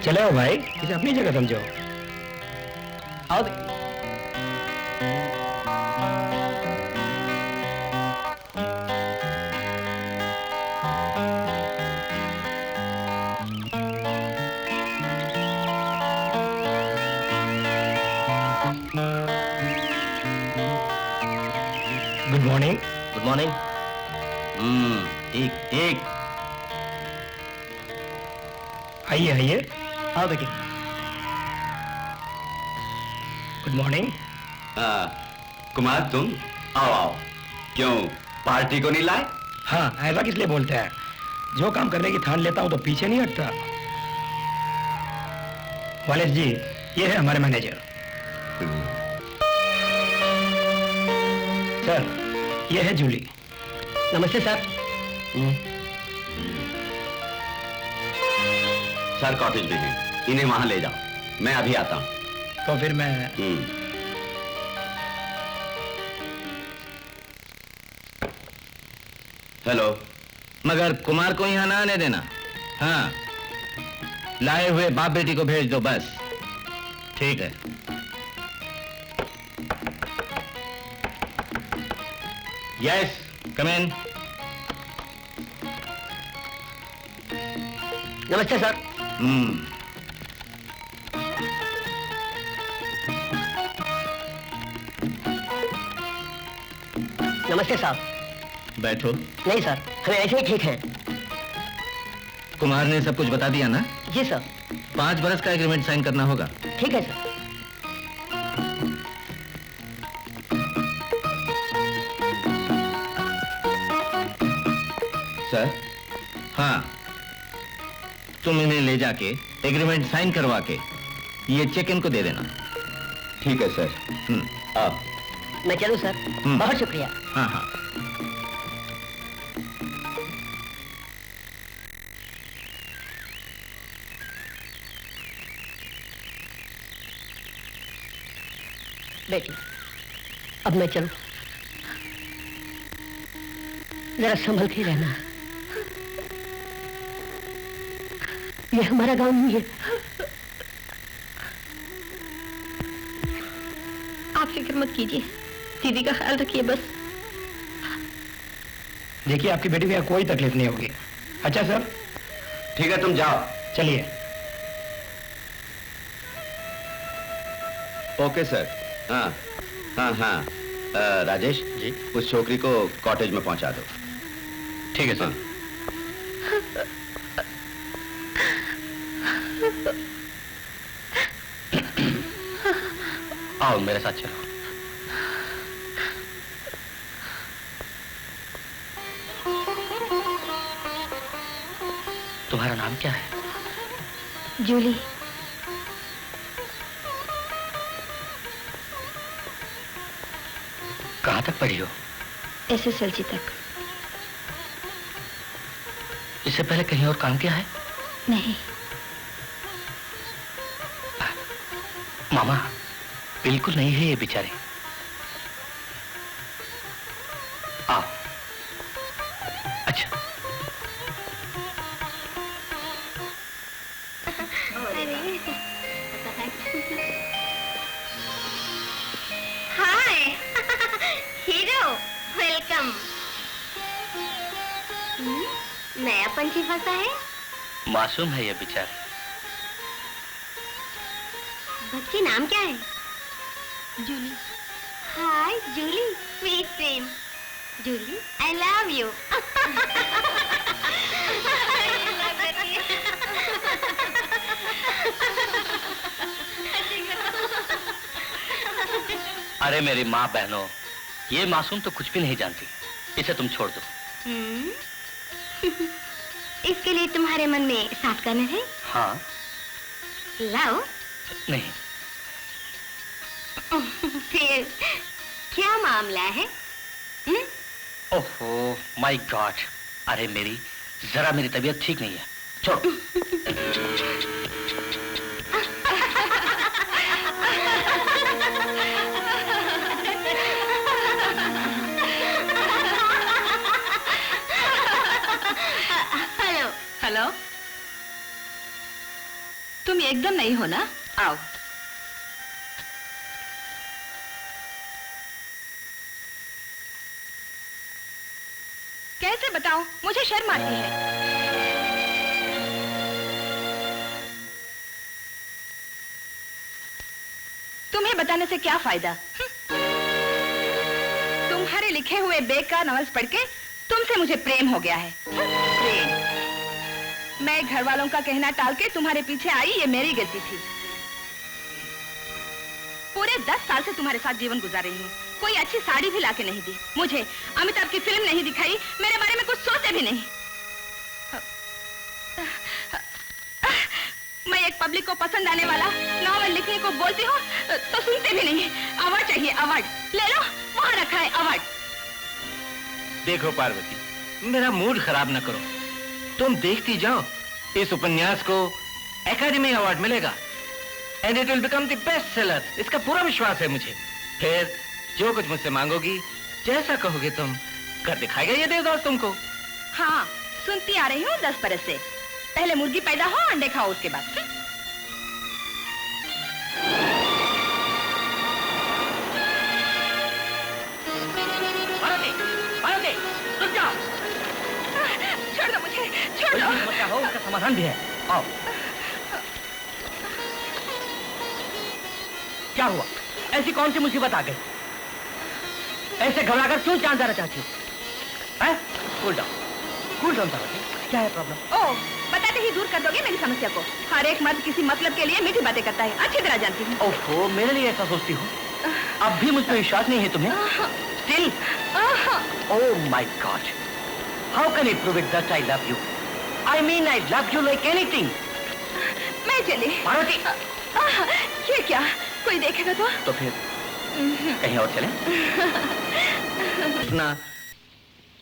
चले हो भाई, इसे अपनी जगह समझो। आओ गुड मॉर्निंग। Good morning. ठीक ठीक। आइए आइए, आओ बेटी। Good morning. कुमार तुम आओ आओ। क्यों पार्टी को नहीं लाए? हाँ, ऐसा किस लिए बोलते हैं? जो काम करने की ठान लेता हूँ तो पीछे नहीं हटता। वालेस जी, ये है हमारे मैनेजर। सर, ये है जूली। नमस्ते सर। सर कॉटेज में हैं, इन्हें वहां ले जाओ, मैं अभी आता हूं। तो फिर मैं हेलो। मगर कुमार को यहाँ ना आने देना। हाँ, लाए हुए बाप बेटी को भेज दो बस। ठीक है। यस, कम इन। नमस्ते सर। नमस्ते साहब। बैठो। नहीं सर, हमें ऐसे ही ठीक है। कुमार ने सब कुछ बता दिया ना? जी सर। 5 बरस का एग्रीमेंट साइन करना होगा। ठीक है सर। सर। हाँ, तुम इन्हें ले जाके एग्रीमेंट साइन करवा के ये चेक इनको दे देना। ठीक है सर। आप। मैं चलूं सर? बहुत शुक्रिया। हाँ हाँ। बेटी, अब मैं चलूं? जरा संभल के रहना। ये हमारा गांव नहीं है। आप फिक्र मत कीजिए, दीदी का ख्याल रखिए बस। देखिए, आपकी बेटी को कोई तकलीफ नहीं होगी। अच्छा सर? ठीक है, तुम जाओ। चलिए। Okay sir. हाँ हाँ हाँ। राजेश जी, उस छोकरी को कॉटेज में पहुंचा दो। ठीक है सर। आओ मेरे साथ चलो। तुम्हारा नाम क्या है? जूली। कहाँ तक पढ़ी हो? SSLC तक। इससे पहले कहीं और काम किया है? नहीं। मामा, बिल्कुल नहीं है ये बेचारी। आओ। अच्छा। हाय हीरो, वेलकम। नया पंछी फंसा है। मासूम है ये बेचारी। बच्चे नाम क्या है? Julie. Hi Julie, sweet dream. Julie, I love you. अरे मेरी माँ बहनों, ये मासूम तो कुछ भी नहीं जानती, इसे तुम छोड़ दो। इसके लिए तुम्हारे मन में साफ करना है? हाँ। लाओ। नहीं। फिर क्या मामला है? ओहो माय गॉड, अरे जरा मेरी तबीयत ठीक नहीं है, छोड़। हेलो। हेलो, तुम एकदम नहीं हो ना? आओ। कैसे बताऊं, मुझे शर्म आती है। तुम्हें बताने से क्या फायदा? तुम्हारे लिखे हुए बेकार नॉवेल्स पढ़ के तुमसे मुझे प्रेम हो गया है। प्रेम? मैं घर वालों का कहना टाल के तुम्हारे पीछे आई, ये मेरी गलती थी। पूरे 10 साल से तुम्हारे साथ जीवन गुजार रही हूँ, कोई अच्छी साड़ी भी लाके नहीं दी, मुझे अमिताभ की फिल्म नहीं दिखाई, मेरे बारे में कुछ सोचे भी नहीं। मैं एक पब्लिक को पसंद आने वाला नॉवेल लिखने को बोलती हूँ तो सुनते भी नहीं। अवार्ड चाहिए, अवार्ड ले लो, वहां रखा है अवार्ड। देखो पार्वती, मेरा मूड खराब न करो, तुम देखती जाओ, इस उपन्यास को एकेडमी अवार्ड मिलेगा and it will become the best seller, इसका पूरा विश्वास है मुझे। फिर जो कुछ मुझसे मांगोगी, जैसा कहोगे तुम, कर दिखाएगा ये देवदास तुमको। हाँ, सुनती आ रही हूँ 10 बरस से। पहले मुर्गी पैदा हो, अंडे खाओ, उसके बाद। पार्वती, रुक जाओ। छोड़ दो मुझे, छोड़ दो। समस्या हो, उसका समाधान भी है, आओ। क्या हुआ? ऐसी कौन सी मुसीबत आ गई? ऐसे घबराकर क्यों जान जाना चाहती हो? कूल डाउन पार्वती, क्या है प्रॉब्लम? ओ, बताते ही दूर कर दोगे मेरी समस्या को। हर एक मर्द किसी मतलब के लिए मीठी बातें करता है, अच्छी तरह जानती हूँ। ओहो, मेरे लिए ऐसा सोचती हो? अब भी मुझ पर विश्वास नहीं है तुम्हें? Still? Oh my God! How can I prove it that I love you? I mean, I love you like anything. मैं चली। पार्वती! ये क्या? कोई देखेगा तो फिर कहीं और चलें? ना,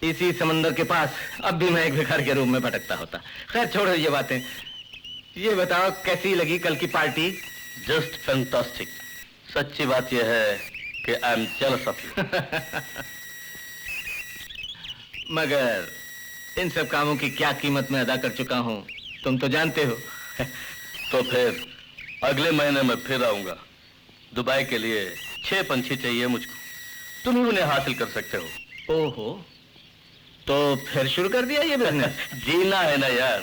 इसी समंदर के पास अब भी मैं एक भिखारी के रूप में भटकता होता। खैर छोड़ो ये बातें, ये बताओ कैसी लगी कल की पार्टी? Just fantastic. सच्ची बात यह है कि I am jealous of you. मगर इन सब कामों की क्या कीमत मैं अदा कर चुका हूँ, तुम तो जानते हो। तो फिर अगले महीने में फिर आऊंगा। दुबई के लिए 6 पंछी चाहिए मुझको, तुम ही उन्हें हासिल कर सकते हो। ओहो, तो फिर शुरू कर दिया ये बिजनेस? जीना है ना यार।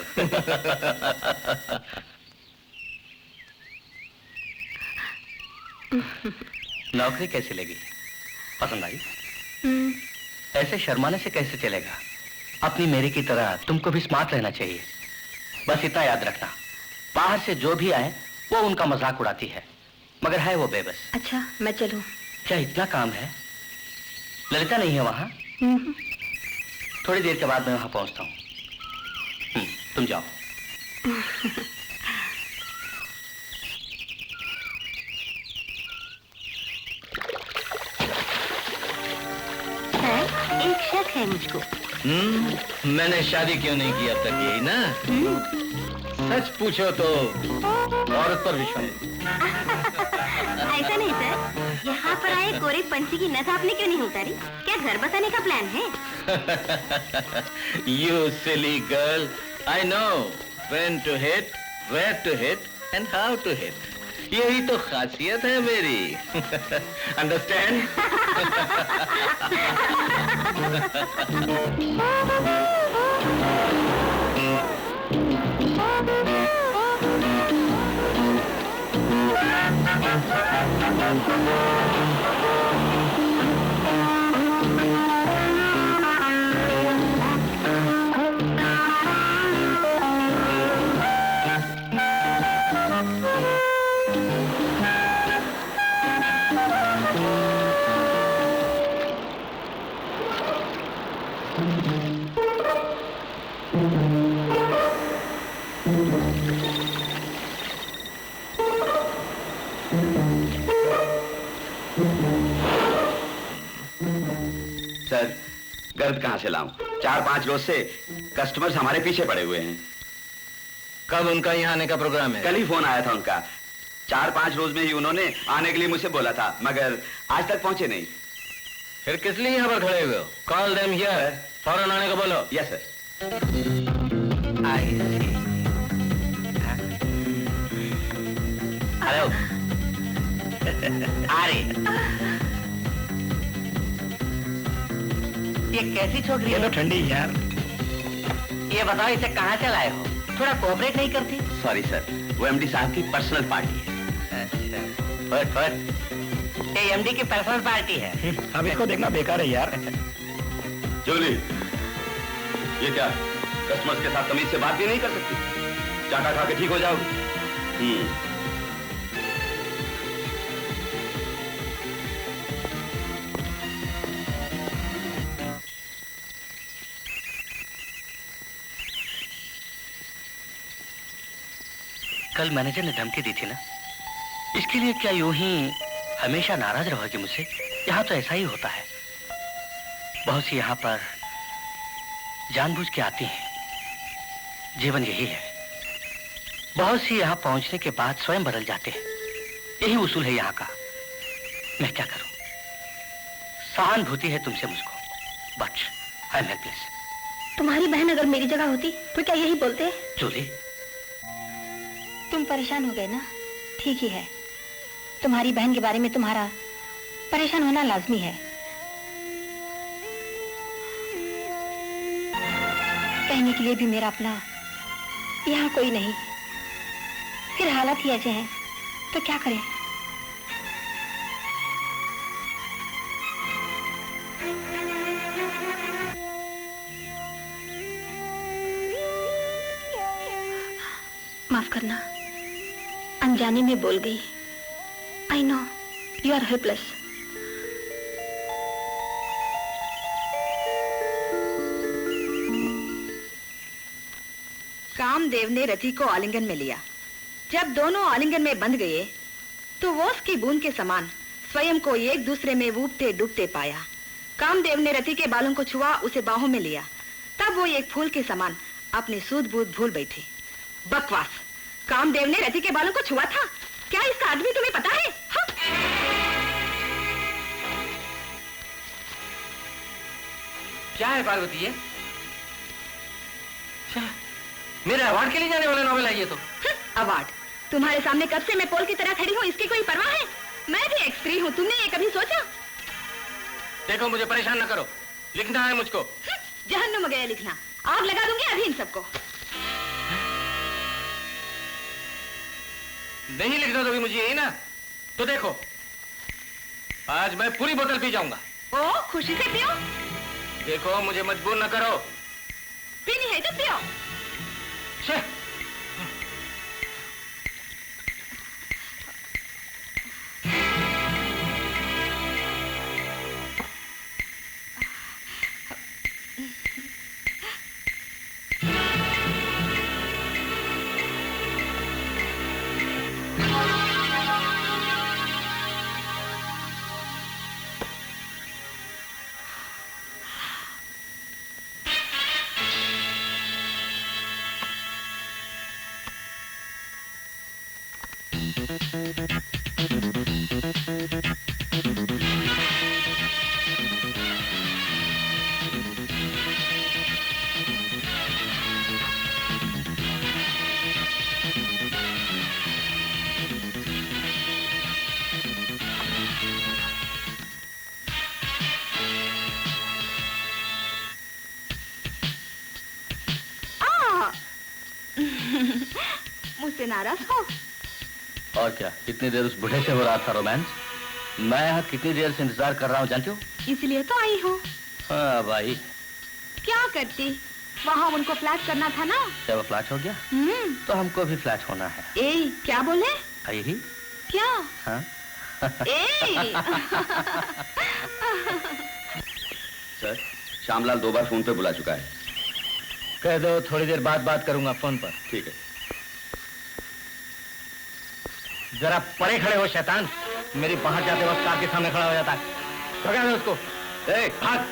नौकरी कैसी लगी? पसंद आई? ऐसे शर्माने से कैसे चलेगा? अपनी मेरी की तरह तुमको भी स्मार्ट रहना चाहिए। बस इतना याद रखना, बाहर से जो भी आए वो उनका मजाक उड़ाती है, मगर है वो बेबस। अच्छा, मैं चलूं? क्या इतना काम है? ललिता नहीं है वहां? थोड़ी देर के बाद मैं वहां पहुंचता हूं। तुम जाओ। सर, एक शक है मुझको। मैंने शादी क्यों नहीं की अब तक, यही ना? सच पूछो तो औरत पर विश्वास। ऐसा नहीं सर, यहाँ पर आए गोरे पंछी की नस आपने क्यों नहीं उतारी? क्या घर बसाने का प्लान है? You silly girl, I know when to hit, where to hit and how to hit. यही तो खासियत है मेरी। Understand? सर, गर्द कहाँ से लाऊं? 4-5 रोज से कस्टमर्स हमारे पीछे पड़े हुए हैं। कब उनका यहाँ आने का प्रोग्राम है? कल ही फोन आया था उनका। 4-5 रोज में ही उन्होंने आने के लिए मुझसे बोला था, मगर आज तक पहुंचे नहीं। फिर किस लिए यहाँ पर खड़े हुए हो? कॉल देम हियर, फौरन आने को बोलो। Yes sir. हेलो। अरे ये कैसी छोकरी है? तो ठंडी यार। ये बताओ इसे कहाँ से लाए हो? थोड़ा कोऑपरेट नहीं करती? सॉरी सर, वो एमडी साहब की पर्सनल पार्टी है। अच्छा, फट। ये एमडी की पर्सनल पार्टी है। अब इसको देखना बेकार है यार। जूली, ये क्या कस्टमर्स के साथ तमीज से बात भी नहीं कर सकती? चाटा खा के ठीक हो जाओगे। कल मैनेजर ने धमकी दी थी ना, इसके लिए क्या यूं ही हमेशा नाराज रहोगे मुझसे? यहाँ तो ऐसा ही होता है। बहुत सी यहाँ पर जानबूझ के आती हैं। जीवन यही है। बहुत सी यहाँ पहुंचने के बाद स्वयं बदल जाते हैं। यही उसूल है यहाँ का। मैं क्या करूं? सहानुभूति है तुमसे मुझको, बट आई एम हेल्पलेस। तुम्हारी बहन अगर मेरी जगह होती तो क्या यही बोलते? जूली, तुम परेशान हो गए ना? ठीक ही है। तुम्हारी बहन के बारे में तुम्हारा परेशान होना लाजमी है। कहने के लिए भी मेरा अपना यहाँ कोई नहीं। फिर हालात ही ऐसे हैं तो क्या करें? माफ करना, अनजाने में बोल गई। I know you are helpless. Kamdev ने रति को आलिंगन में लिया। जब दोनों आलिंगन में बंध गए तो वो उसकी बूंद के समान स्वयं को एक दूसरे में ऊबते डूबते पाया। कामदेव ने रति के बालों को छुआ, उसे बाहों में लिया। तब वो एक फूल के समान अपनी सूझ बूझ भूल बैठी। बकवास! कामदेव ने रति के बालों को छुआ था? क्या इसका आदमी तुम्हें पता है? हाँ? क्या है पार्वती ये? मेरे अवार्ड के लिए जाने वाला नॉवेल है ये तो। अवार्ड? तुम्हारे सामने कब से मैं पोल की तरह खड़ी हूँ, इसकी कोई परवाह है? मैं भी एक स्त्री हूँ, तुमने ये कभी सोचा? देखो मुझे परेशान न करो, लिखना है मुझको। जहन्नुम गया लिखना। आग लगा दूंगी अभी इन सबको। नहीं लिखना दोगी मुझे, यही ना? तो देखो, आज मैं पूरी बोतल पी जाऊंगा। ओ, खुशी से पियो। देखो मुझे मजबूर न करो। पीनी है तो पियो। छे। मुझसे नाराज हो? और क्या, कितनी देर उस बूढ़े से हो रहा था रोमांस? मैं यहाँ कितनी देर से इंतजार कर रहा हूँ जानती हो? इसलिए तो आई हूँ। हाँ भाई। क्या करती? वहाँ उनको फ्लैट करना था ना। क्या वो फ्लैट हो गया? तो हमको भी फ्लैट होना है। ए, क्या बोले? यही। क्या? हाँ। ए! सर, श्यामलाल 2 बार फोन पे बुला चुका है। कह दो थोड़ी देर बाद बात करूंगा फोन पर। ठीक है। जरा परे खड़े हो शैतान, मेरी बाहर जाते वक्त कार के सामने खड़ा हो जाता है। भगा दो उसको। भाग।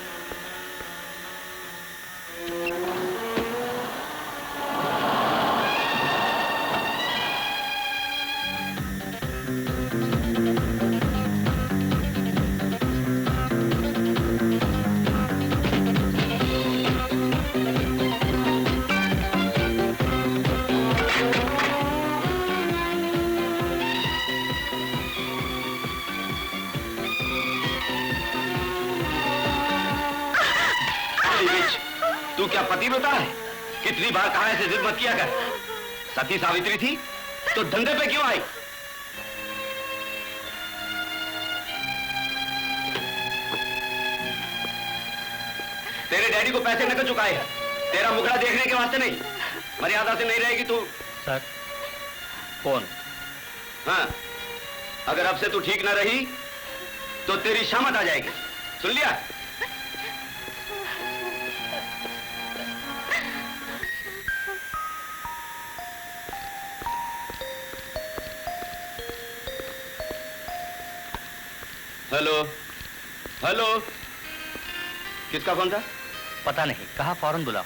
तू क्या पतिव्रता है? कितनी बार कहा ऐसे जिद मत किया कर। सती सावित्री थी तो धंधे पे क्यों आई? तेरे डैडी को पैसे नकद चुकाए हैं, तेरा मुखड़ा देखने के वास्ते नहीं। मर्यादा से नहीं रहेगी तू। सर कौन? हाँ, अगर अब से तू ठीक ना रही तो तेरी शामत आ जाएगी, सुन लिया? हेलो हेलो, किसका फोन था? पता नहीं, कहा फौरन बुलाओ।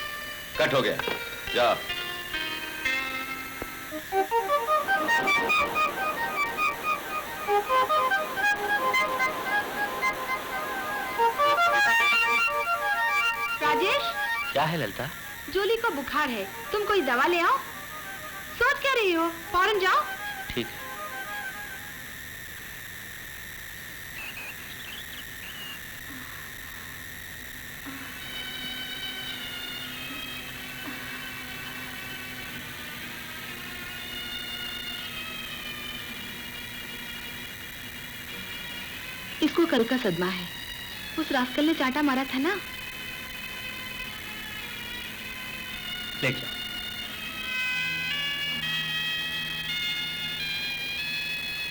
कट हो गया, जा। राजेश, क्या है ललिता? जूली को बुखार है, तुम कोई दवा ले आओ। सोच क्या रही हो? फौरन जाओ। ठीक है। इसको कल का सदमा है, उस रास्कल ने चांटा मारा था ना। ले जाओ।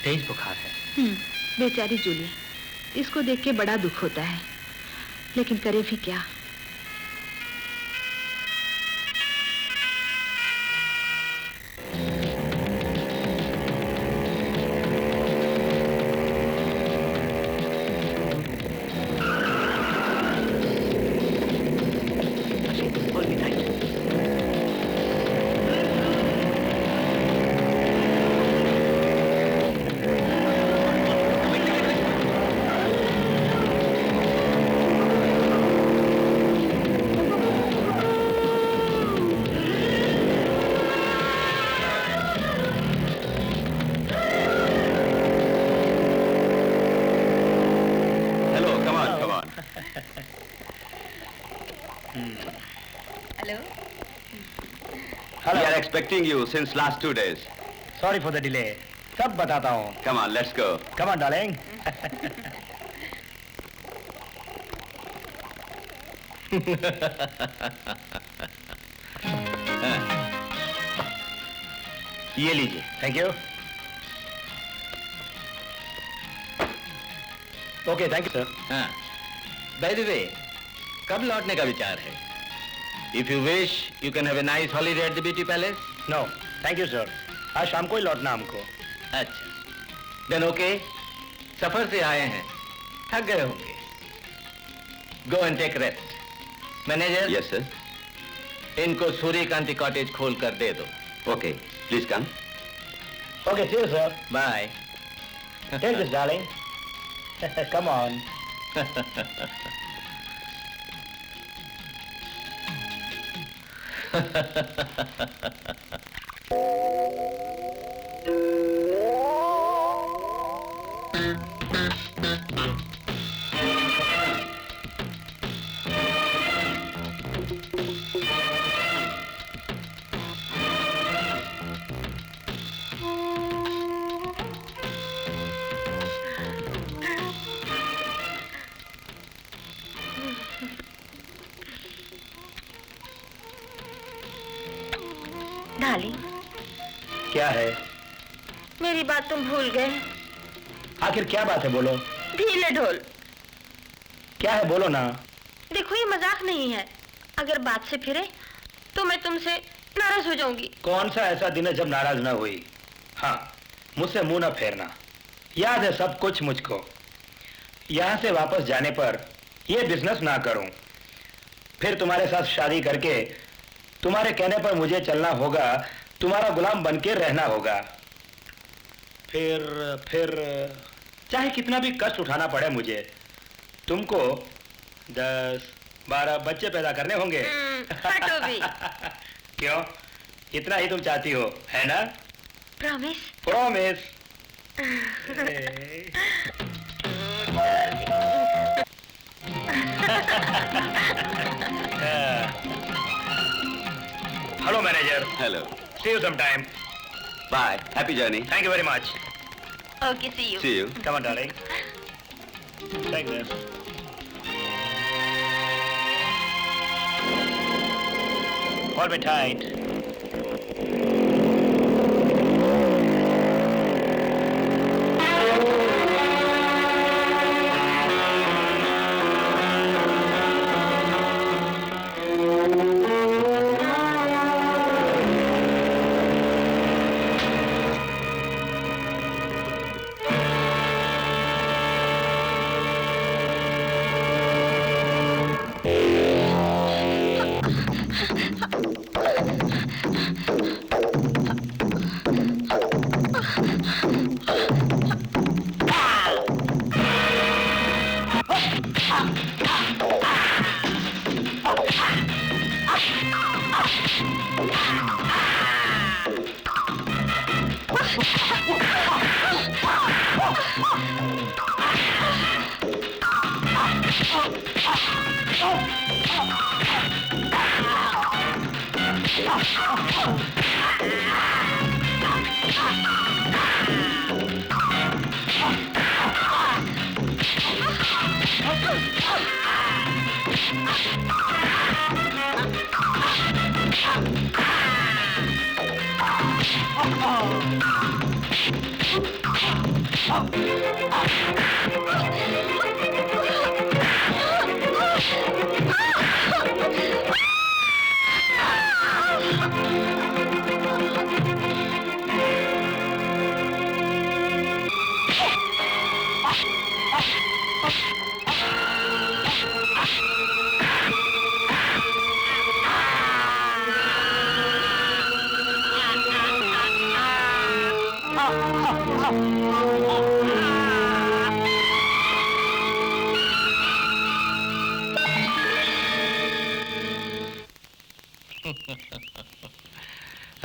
तेज बुखार है। बेचारी जूली, इसको देख के बड़ा दुख होता है, लेकिन करे भी क्या। We are expecting you since last 2 days. Sorry for the delay. सब बताता हूँ। Come on, let's go. Come on darling. ये लीजिए। Thank you. Okay thank you sir. हाँ, बाय द वे, कब लौटने का विचार है? If you wish, you can have a nice holiday at the beauty palace. No, thank you, sir. आज शाम को ही लौटना हमको। अच्छा, then okay. सफर से आए हैं, थक गए होंगे। Go and take rest. Manager? Yes, sir. इनको सूर्यकांति कॉटेज खोल कर दे दो। Okay, please come. Okay, see you, sir. Bye. Take this, darling. Come on. Darling, क्या है? मेरी बात तुम भूल गए। आखिर क्या बात है, बोलो। ढीले ढोल। क्या है, बोलो ना। देखो ये मजाक नहीं है, अगर बात से फिरे तो मैं तुमसे नाराज हो जाऊंगी। कौन सा ऐसा दिन है जब नाराज ना हुई? हाँ, मुझसे मुंह ना फेरना, याद है सब कुछ मुझको। यहाँ से वापस जाने पर यह बिजनेस ना करूं, फिर तुम्हारे साथ शादी करके तुम्हारे कहने पर मुझे चलना होगा, तुम्हारा गुलाम बनके रहना होगा। फिर चाहे कितना भी कष्ट उठाना पड़े मुझे, तुमको 10-12 बच्चे पैदा करने होंगे। हटो भी। क्यों? इतना ही तुम चाहती हो, है ना? Promise? Promise. Hello manager. Hello, see you some time. Bye, happy journey. Thank you very much. Okay, see you. See you. Come on darling. Take this. Hold me tight.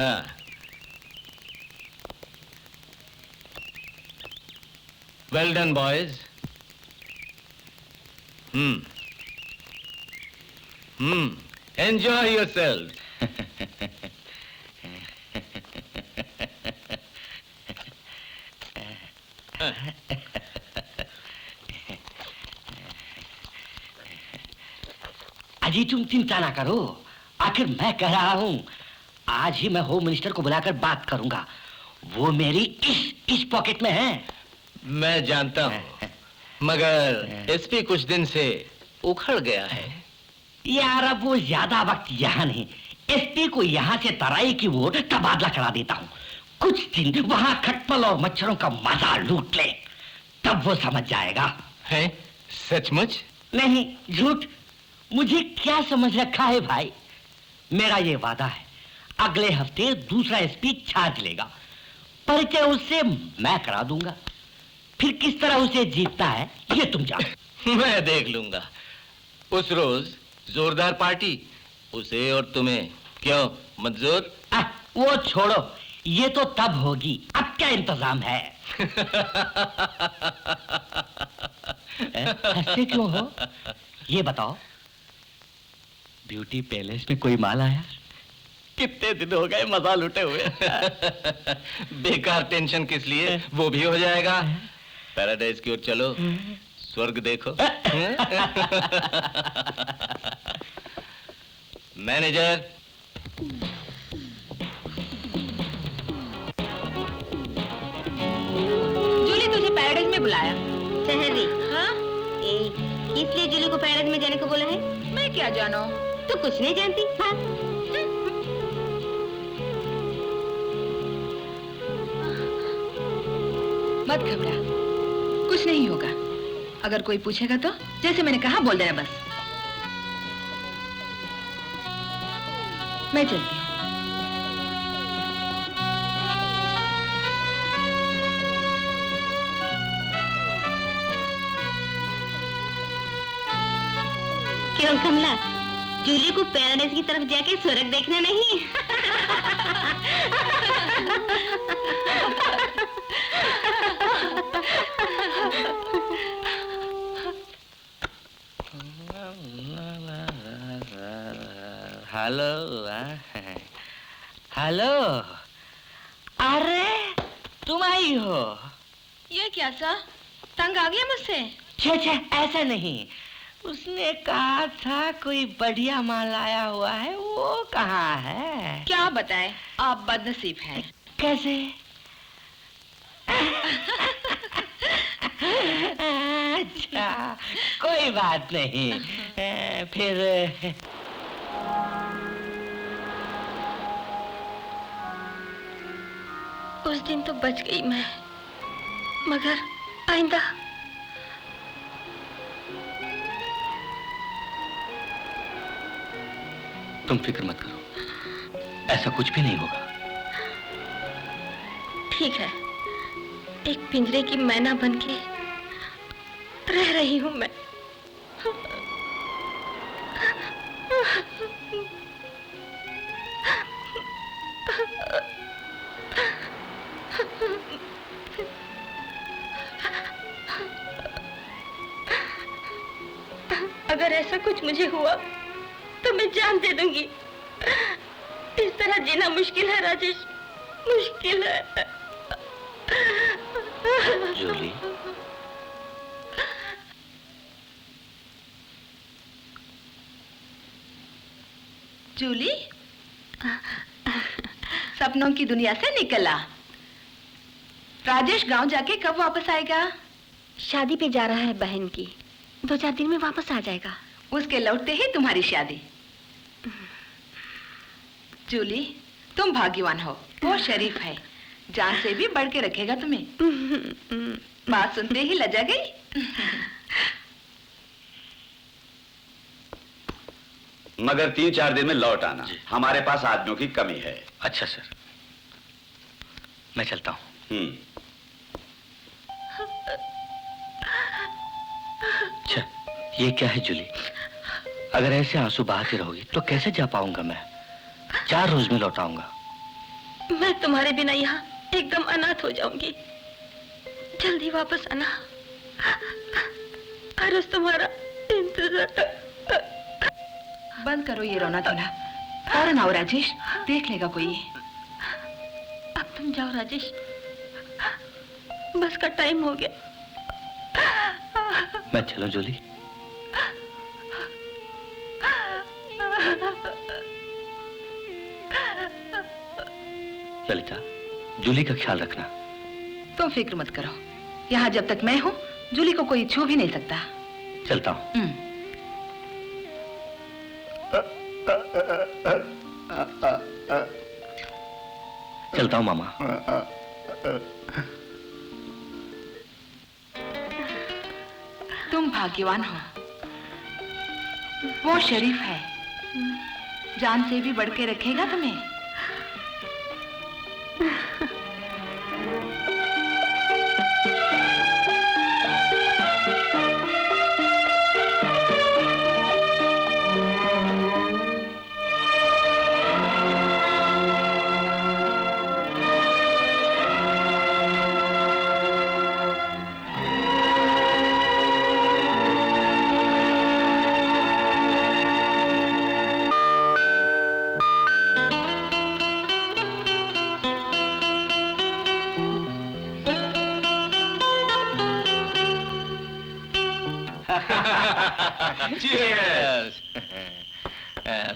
हाँ, well done, boys. Enjoy yourselves. अजी तुम चिंता ना करो, आखिर मैं कह रहा हूं आज ही मैं होम मिनिस्टर को बुलाकर बात करूंगा। वो मेरी इस पॉकेट में है। मैं जानता हूं, मगर एसपी कुछ दिन से उखड़ गया है। यार अब वो ज्यादा वक्त यहाँ नहीं, एसपी को यहाँ से तराई की ओर तबादला करा देता हूँ। कुछ दिन वहाँ खटमल और मच्छरों का मजा लूट ले, तब वो समझ जाएगा। है? सचमुच? नहीं, झूठ। मुझे क्या समझ रखा है भाई? मेरा ये वादा है, अगले हफ्ते दूसरा एसपी चार्ज लेगा, परिचय उससे मैं करा दूंगा। फिर किस तरह उसे जीतता है ये तुम जानो। मैं देख लूंगा। उस रोज जोरदार पार्टी उसे और तुम्हें, क्यों मंजूर? वो छोड़ो, ये तो तब होगी, अब क्या इंतजाम है? हंसते क्यों हो? ये बताओ, ब्यूटी पैलेस में कोई माल आया? कितने दिन हो गए मजा लुटे हुए। बेकार टेंशन किस लिए, वो भी हो जाएगा। पैराडाइज की ओर चलो, स्वर्ग देखो। मैनेजर, जूली तुझे पैराडाइज में बुलाया। शहरी। हाँ? इसलिए जूली को पैलेस में जाने को बोला है? मैं क्या जानो। तो कुछ नहीं जानती। हाँ। मत घबरा, कुछ नहीं होगा। अगर कोई पूछेगा तो जैसे मैंने कहा बोल देना बस। मैं चलती हूँ। क्यों कमला, जूली को पैराडाइज की तरफ जाके स्वर्ग देखना नहीं? हेलो, हेलो, अरे तुम आई हो? ये क्या सा? तंग आ गया मुझसे? छे छे, ऐसा नहीं। उसने कहा था कोई बढ़िया माल आया हुआ है, वो कहाँ है? क्या बताएं, आप बदनसीब हैं। कैसे? अच्छा, कोई बात नहीं। फिर उस दिन तो बच गई मैं, मगर आइंदा। तुम फिक्र मत करो, ऐसा कुछ भी नहीं होगा। ठीक है, एक पिंजरे की मैना बनके रह रही हूँ मैं। अगर ऐसा कुछ मुझे हुआ तो मैं जान दे दूंगी। इस तरह जीना मुश्किल है राजेश, मुश्किल है। जूली, जूली, सपनों की दुनिया से निकला। राजेश गांव जाके कब वापस आएगा? शादी पे जा रहा है बहन की, 2-4 दिन में वापस आ जाएगा। उसके लौटते ही तुम्हारी शादी। जूली, तुम भाग्यवान हो, वो शरीफ है, जान से भी बढ़ के रखेगा तुम्हें। बात सुनते ही लजा गई। मगर 3-4 दिन में लौट आना, हमारे पास आदमियों की कमी है। अच्छा सर, मैं चलता हूँ। अच्छा, ये क्या है जूली? अगर ऐसे आंसू बहाती रहोगी तो कैसे जा पाऊंगा मैं? 4 रोज में लौट आऊंगा। मैं तुम्हारे बिना यहाँ एकदम अनाथ हो जाऊंगी। जल्दी वापस आना, हर रोज तुम्हारा इंतजार। बंद करो ये रोना धोना, फौरन आओ राजेश, देख लेगा कोई। अब तुम जाओ राजेश, बस का टाइम हो गया। मैं चलूं जूली? ललिता, जूली का ख्याल रखना। तुम फिक्र मत करो, यहाँ जब तक मैं हूँ जूली को कोई छू भी नहीं सकता। चलता हूँ। चलता हूँ मामा। तुम भाग्यवान हो, वो शरीफ है, जान से भी बढ़ के रखेगा तुम्हें।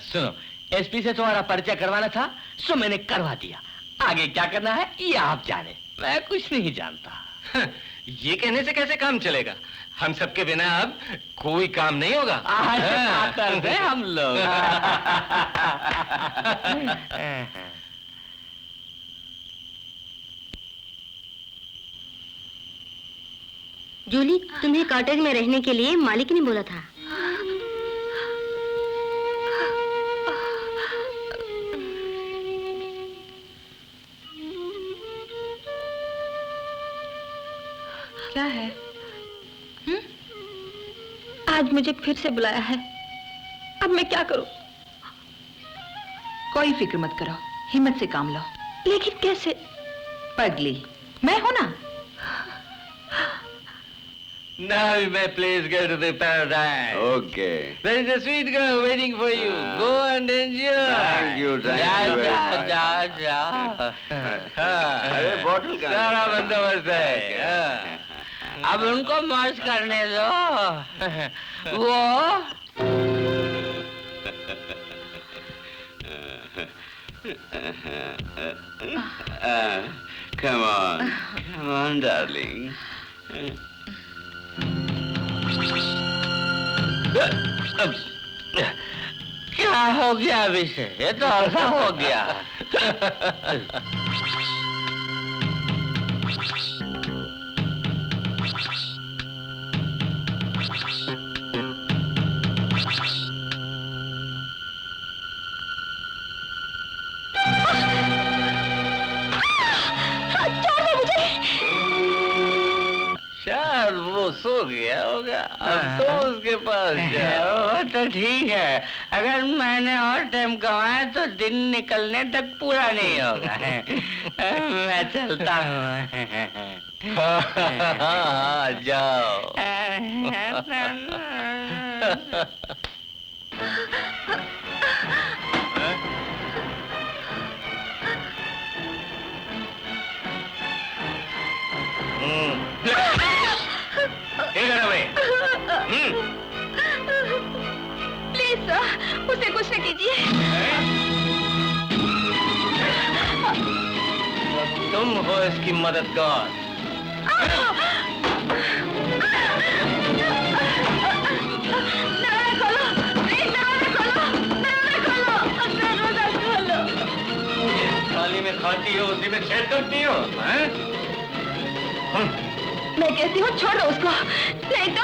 सुनो, एसपी से तुम्हारा परिचय करवाना था, सो मैंने करवा दिया। आगे क्या करना है ये आप जाने, मैं कुछ नहीं जानता। ये कहने से कैसे काम चलेगा? हम सबके बिना अब कोई काम नहीं होगा। हम लोग जूली, तुम्हें कॉटेज में रहने के लिए मालिक ने बोला था। क्या है? आज मुझे फिर से बुलाया है। अब मैं क्या करूं? कोई फिक्र मत करो, हिम्मत से काम लो। लेकिन कैसे? पगली, मैं हूं ना। Now you may please go to the paradise. Okay. There is a sweet girl waiting for you. Go and enjoy. Thank you very much. जा। अरे बॉटल का सारा बंदोबस्त है। हाँ। अब उनको मौज करने दो। वो come on, darling. क्या हो गया अभी से? ये तो ऐसा हो गया। शायद वो सो गया होगा। अब तो उसके पास जाओ। वो तो ठीक है, अगर मैंने और टाइम गंवाया तो दिन निकलने तक पूरा नहीं होगा। मैं चलता हूँ। हाँ, जाओ। प्लीज सर, उसे कुछ न कीजिए। तुम हो इसकी मददगार। दरवाजा खोलो, प्लीज दरवाजा खोलो, दरवाजा खोलो, दरवाजा खोलो। थाली में खाती हो उसी में छेद करती हो। मैं कहती हूँ छोड़ो उसको, नहीं तो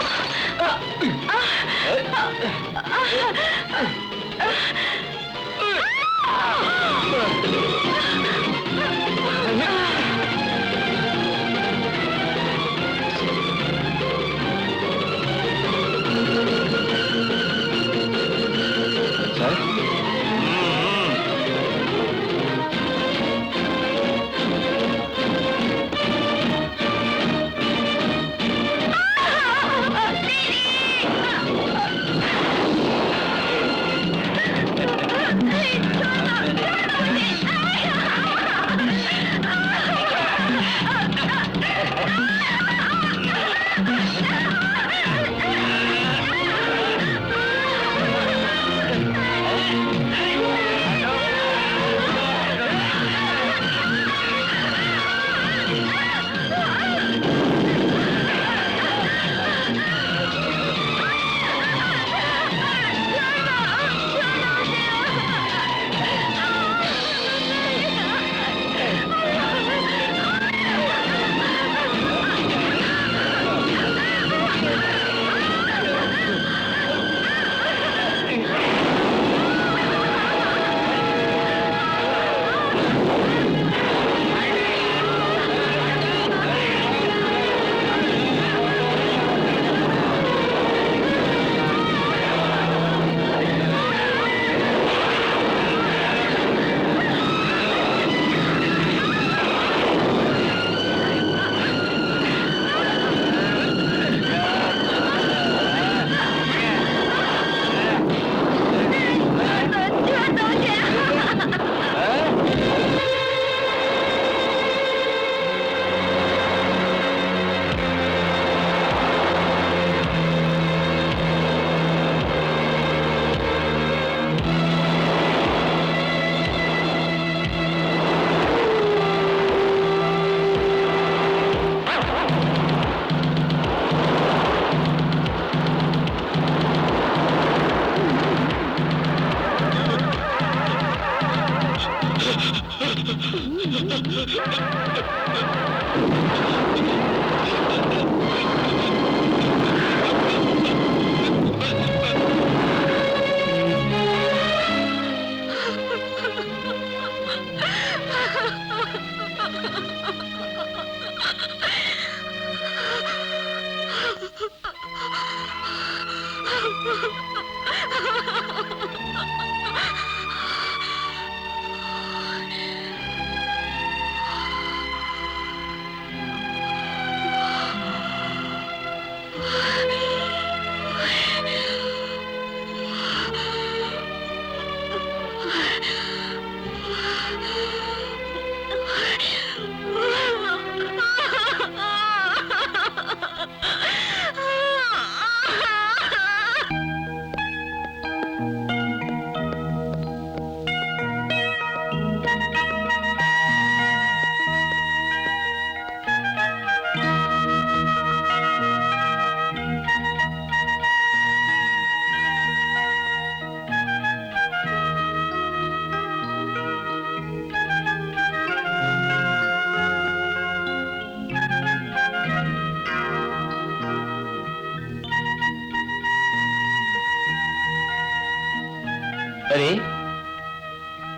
अरे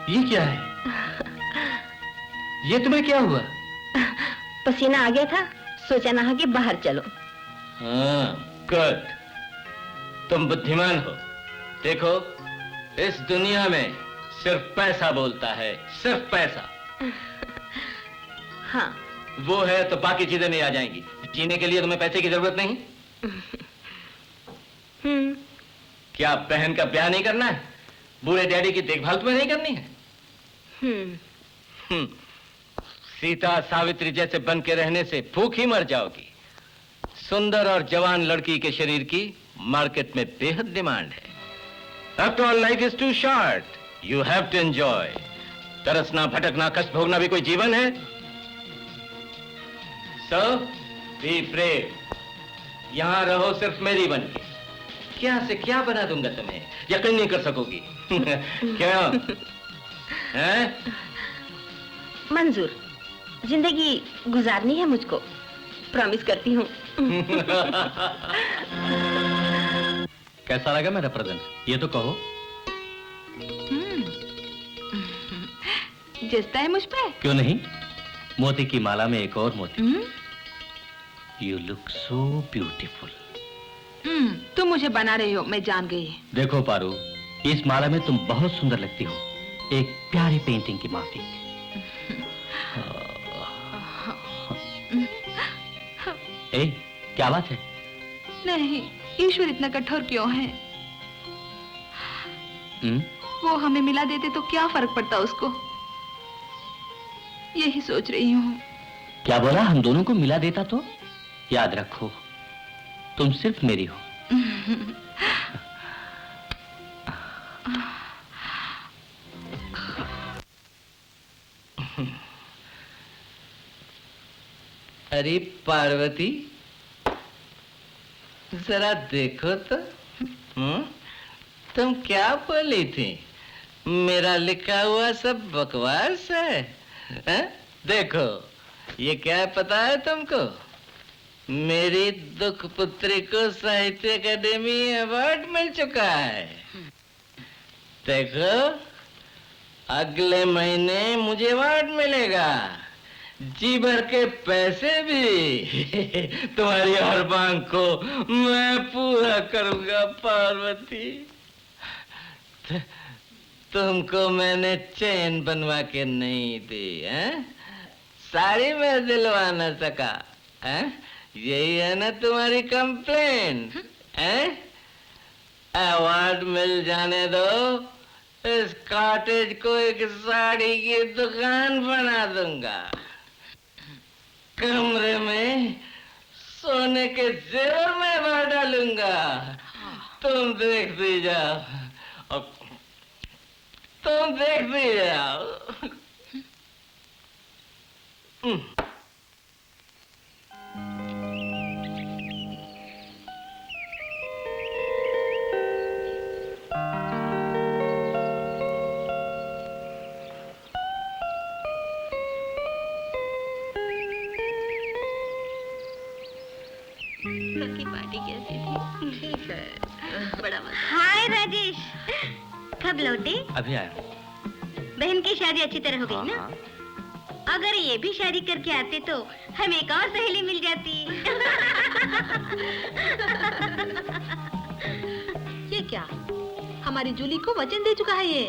ये क्या है? ये तुम्हें क्या हुआ? पसीना आ गया था, सोचा नहा के बाहर चलो। हाँ, गुड। तुम बुद्धिमान हो। देखो, इस दुनिया में सिर्फ पैसा बोलता है, सिर्फ पैसा। हाँ। वो है तो बाकी चीजें नहीं आ जाएंगी। जीने के लिए तुम्हें पैसे की जरूरत नहीं। क्या बहन का ब्याह नहीं करना है? बूढ़े डैडी की देखभाल तुम्हें नहीं करनी है? सीता सावित्री जैसे बन के रहने से भूख ही मर जाओगी। सुंदर और जवान लड़की के शरीर की मार्केट में बेहद डिमांड है। After all, life is too short, you have to enjoy. तरसना, भटकना, कष्ट भोगना भी कोई जीवन है? So be brave. यहां रहो सिर्फ मेरी बन के। क्या से क्या बना दूंगा तुम्हें, यकीन नहीं कर सकोगी। क्यों? हैं? मंजूर, जिंदगी गुजारनी है मुझको, प्रॉमिस करती हूँ। कैसा लगा मेरा प्रेजेंट, ये तो कहो। जचता है मुझ पे? क्यों नहीं, मोती की माला में एक और मोती। You look so beautiful. तुम मुझे बना रही हो, मैं जान गई। देखो पारू, इस माला में तुम बहुत सुंदर लगती हो, एक प्यारी पेंटिंग की माफिक। ए, क्या बात है? नहीं, ईश्वर इतना कठोर क्यों है? वो हमें मिला देते तो क्या फर्क पड़ता उसको, यही सोच रही हूँ। क्या बोला? हम दोनों को मिला देता तो? याद रखो, तुम सिर्फ मेरी हो। अरे पार्वती, जरा देखो तो। तुम क्या बोली थी? मेरा लिखा हुआ सब बकवास है? देखो, ये क्या है पता है तुमको? मेरी दुख पुत्री को साहित्य अकादमी अवार्ड मिल चुका है। देखो, अगले महीने मुझे अवार्ड मिलेगा, जी भर के पैसे भी। तुम्हारी हर मांग को मैं पूरा करूंगा पार्वती। तुमको मैंने चैन बनवा के नहीं दी है, साड़ी में दिलवा न सका है? यही है ना तुम्हारी कंप्लेन है? अवार्ड मिल जाने दो, इस कॉटेज को एक साड़ी की दुकान बना दूंगा। कमरे में सोने के जेवर में भर डालूंगा। तुम देखती जाओ, तुम देखती जाओ। की पार्टी कैसी थी? ठीक है, बड़ा मजा। हाय राजेश, कब लौटे? अभी आया। बहन की शादी अच्छी तरह हो गई ना? अगर ये भी शादी करके आते तो हमें एक और सहेली मिल जाती। क्या, हमारी जूली को वचन दे चुका है ये।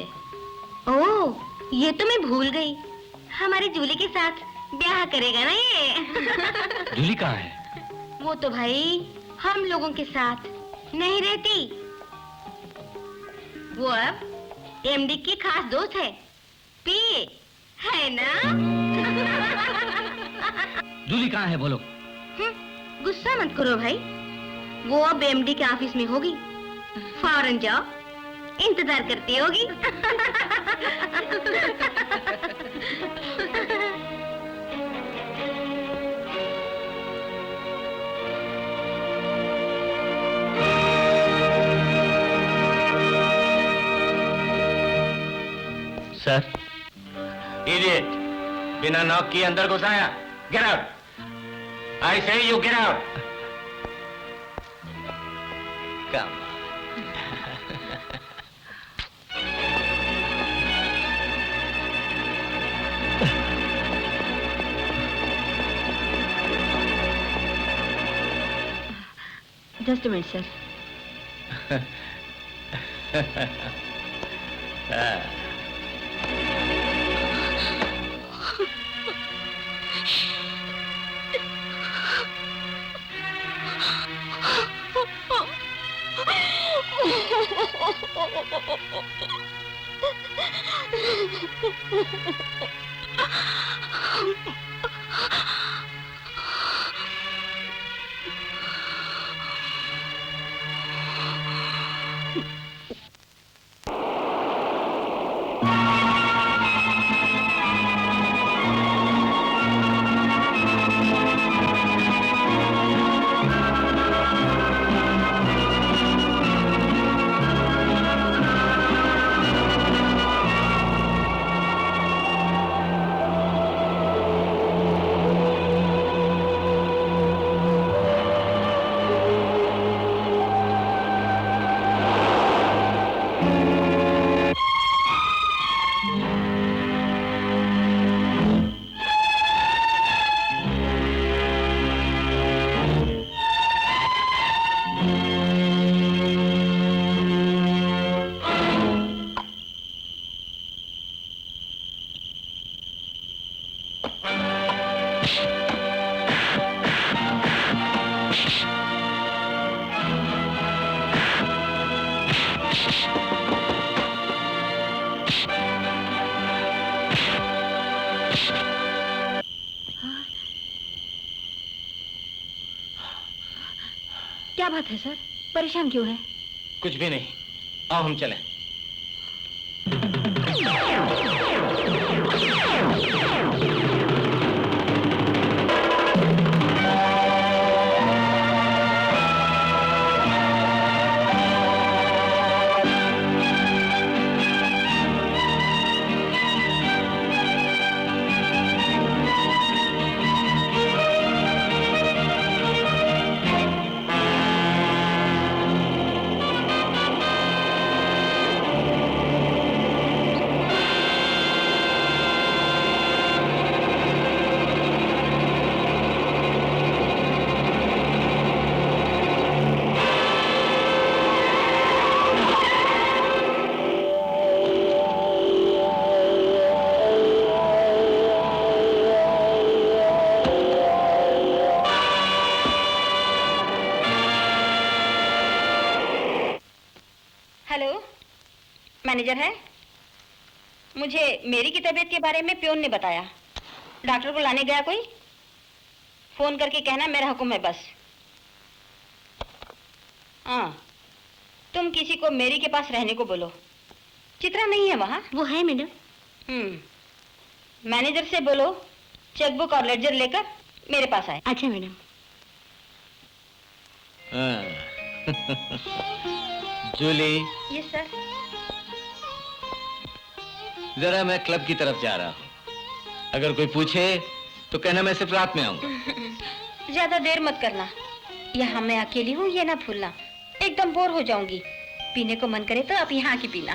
ओह, ये तो मैं भूल गई। हमारी जूली के साथ ब्याह करेगा ना ये। जूली कहाँ है? वो तो भाई हम लोगों के साथ नहीं रहती। वो अब एमडी की खास दोस्त है, पी है ना। जूली कहाँ है बोलो? गुस्सा मत करो भाई, वो अब एमडी के ऑफिस में होगी। फौरन जाओ, इंतजार करती होगी। सर। इडियट, बिना नॉक किए अंदर घुस आया। गेट आउट, आई से you get out. Come. Just minute sir. क्या बात है सर, परेशान क्यों है? कुछ भी नहीं, आओ हम चलें। मैनेजर है? मुझे मेरी की तबीयत के बारे में प्योन ने बताया। डॉक्टर को लाने गया कोई? फोन करके कहना मेरा हुक्म है बस। हाँ, तुम किसी को मेरी के पास रहने को बोलो। चित्रा नहीं है वहाँ? वो है मैडम। मैनेजर से बोलो चेकबुक और लेडजर लेकर मेरे पास आए। अच्छा मैडम। जूली। Yes sir. जरा मैं क्लब की तरफ जा रहा हूँ, अगर कोई पूछे तो कहना मैं सिर्फ रात में आऊंगा। ज्यादा देर मत करना, यहाँ मैं अकेली हूँ ये ना भूलना, एकदम बोर हो जाऊंगी। पीने को मन करे तो आप यहाँ की पीना।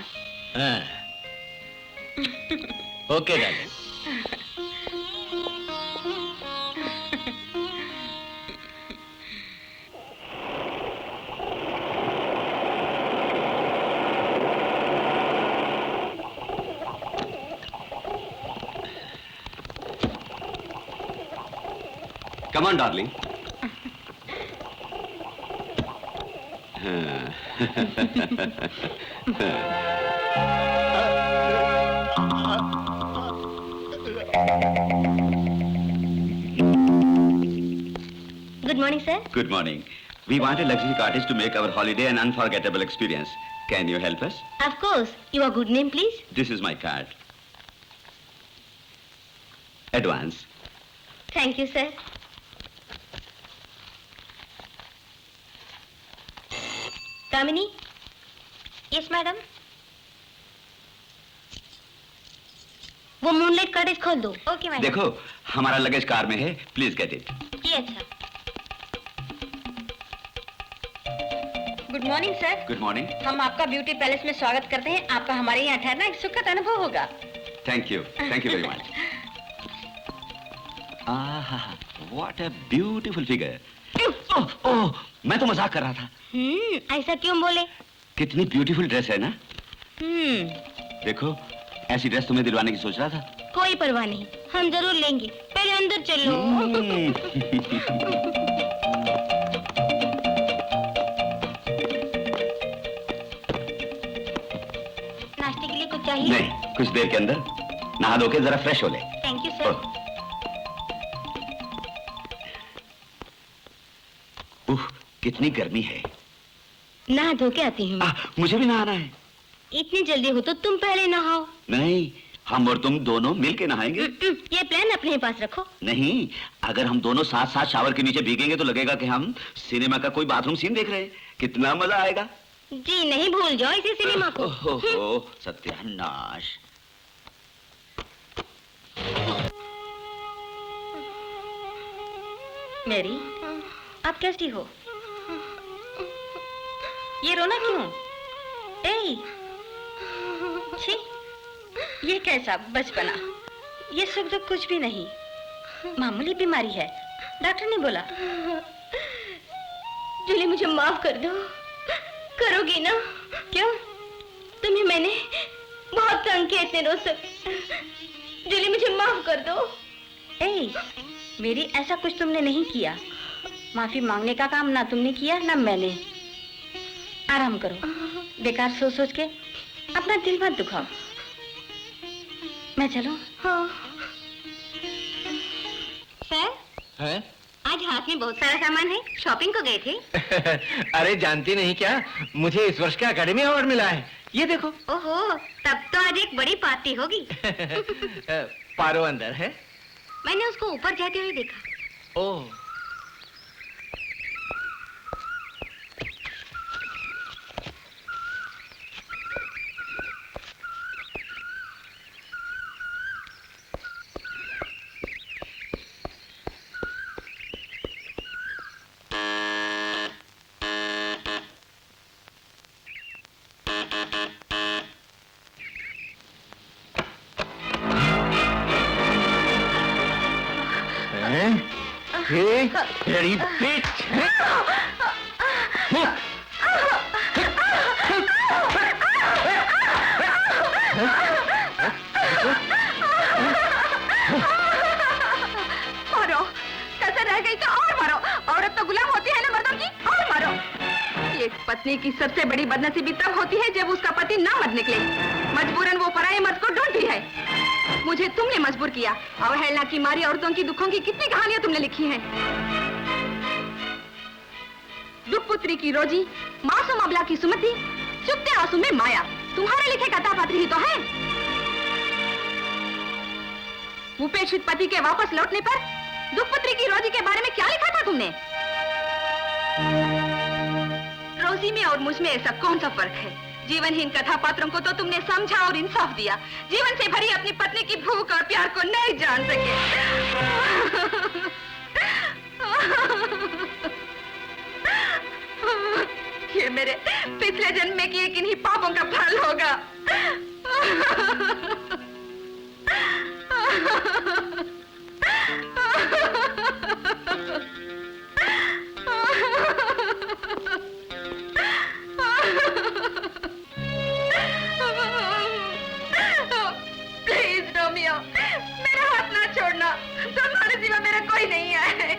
Okay darling. Come on darling. Good morning, sir. Good morning. We want a luxury cottage to make our holiday an unforgettable experience. Can you help us? Of course. Your good name, please. This is my card. Advance. Thank you, sir. Kamini? Yes, madam. वो moonlight cottage खोल दो। Okay madam. देखो, हमारा luggage car में है। Please get it. ये अच्छा। Good morning sir. Good morning. हम आपका ब्यूटी पैलेस में स्वागत करते हैं। आपका हमारे यहाँ ठहरना एक सुखद अनुभव होगा। Thank you very much. What a beautiful figure. Oh, मैं तो मजाक कर रहा था। ऐसा क्यों बोले? कितनी ब्यूटीफुल ड्रेस है ना। देखो, ऐसी ड्रेस तुम्हें दिलवाने की सोच रहा था। कोई परवाह नहीं, हम जरूर लेंगे। पहले अंदर चलो। नाश्ते के लिए कुछ चाहिए? नहीं, कुछ देर के अंदर नहा धो के जरा फ्रेश हो ले। Thank you sir. कितनी गर्मी है। नहा धो के आती हूँ। मुझे भी नहाना है। इतनी जल्दी हो तो तुम पहले नहाओ। नहीं, हम और तुम दोनों मिलके नहाएंगे। ये प्लान अपने ही पास रखो। नहीं, अगर हम दोनों साथ साथ शावर के नीचे भीगेंगे तो लगेगा कि हम सिनेमा का कोई बाथरूम सीन देख रहे हैं। कितना मजा आएगा। जी नहीं भूल जाओ इसी सिनेमा को। ओहो, सत्यानाश। मेरी, आप कैसी हो? ये रोना क्यों? ए, छी, ये कैसा बचपना? ये सुख दुख कुछ भी नहीं, मामूली बीमारी है। डॉक्टर ने बोला। जूली, मुझे माफ कर दो। करोगी ना? क्यों? तुम्हें मैंने बहुत तंग किया इतने रोज से। जूली, मुझे माफ कर दो। ए, मेरी, ऐसा कुछ तुमने नहीं किया। माफी मांगने का काम ना तुमने किया ना मैंने। आराम करो, बेकार सोच सोच के अपना दिल मत दुखाओ। मैं चलूं? हाँ। सर? है? आज हाथ में बहुत सारा सामान है, शॉपिंग को गए थे। अरे जानती नहीं क्या, मुझे इस वर्ष का एकेडमी अवार्ड मिला है। ये देखो। ओहो, तब तो आज एक बड़ी पार्टी होगी। पारो अंदर है? मैंने उसको ऊपर जाते हुए देखा। ओह, तेरी bitch! मारो, कसर रह गई तो और मारो। औरत तो गुलाम होती है ना मर्दों की, और मारो। एक पत्नी की सबसे बड़ी बदनसीबी तब होती है जब उसका पति ना मत निकले। मजबूरन वो पराये मर्द को ढूंढती है। मुझे तुमने मजबूर किया। अवहेलना की मारी औरतों की दुखों की कितनी कहानियां तुमने लिखी हैं। दुखपुत्री की रोजी, मासूम अबला की सुमति, चुपते आंसू में माया, तुम्हारे लिखे कथापात्र ही तो है। उपेक्षित पति के वापस लौटने पर दुखपुत्री की रोजी के बारे में क्या लिखा था तुमने? रोजी में और मुझ में ऐसा कौन सा फर्क है? जीवनहीन कथापात्रों को तो तुमने समझा और इंसाफ दिया। जीवन से भरी अपनी पत्नी की भूख और प्यार को नहीं जान सके। ये मेरे पिछले जन्म में किए किन्हीं पापों का फल होगा। प्लीज रोमियो, मेरा हाथ ना छोड़ना। तुम्हारे सिवा मेरा कोई नहीं है।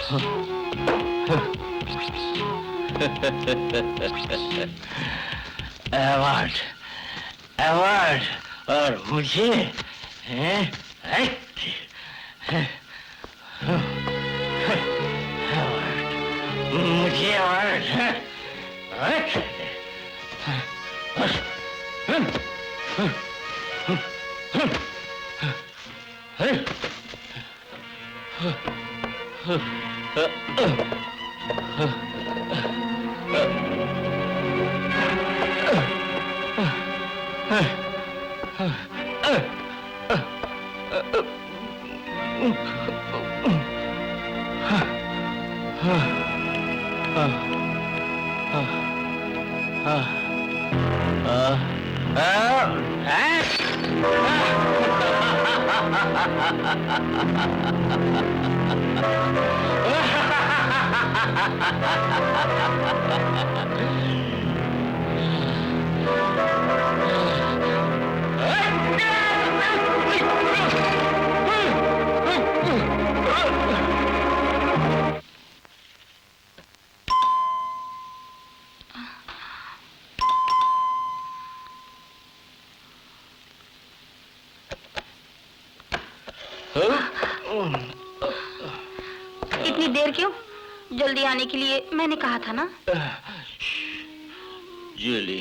अवार्ड, अवार्ड और मुझे हैं? मुझे अवार्ड है? इतनी देर क्यों? जल्दी आने के लिए मैंने कहा था ना। जूली,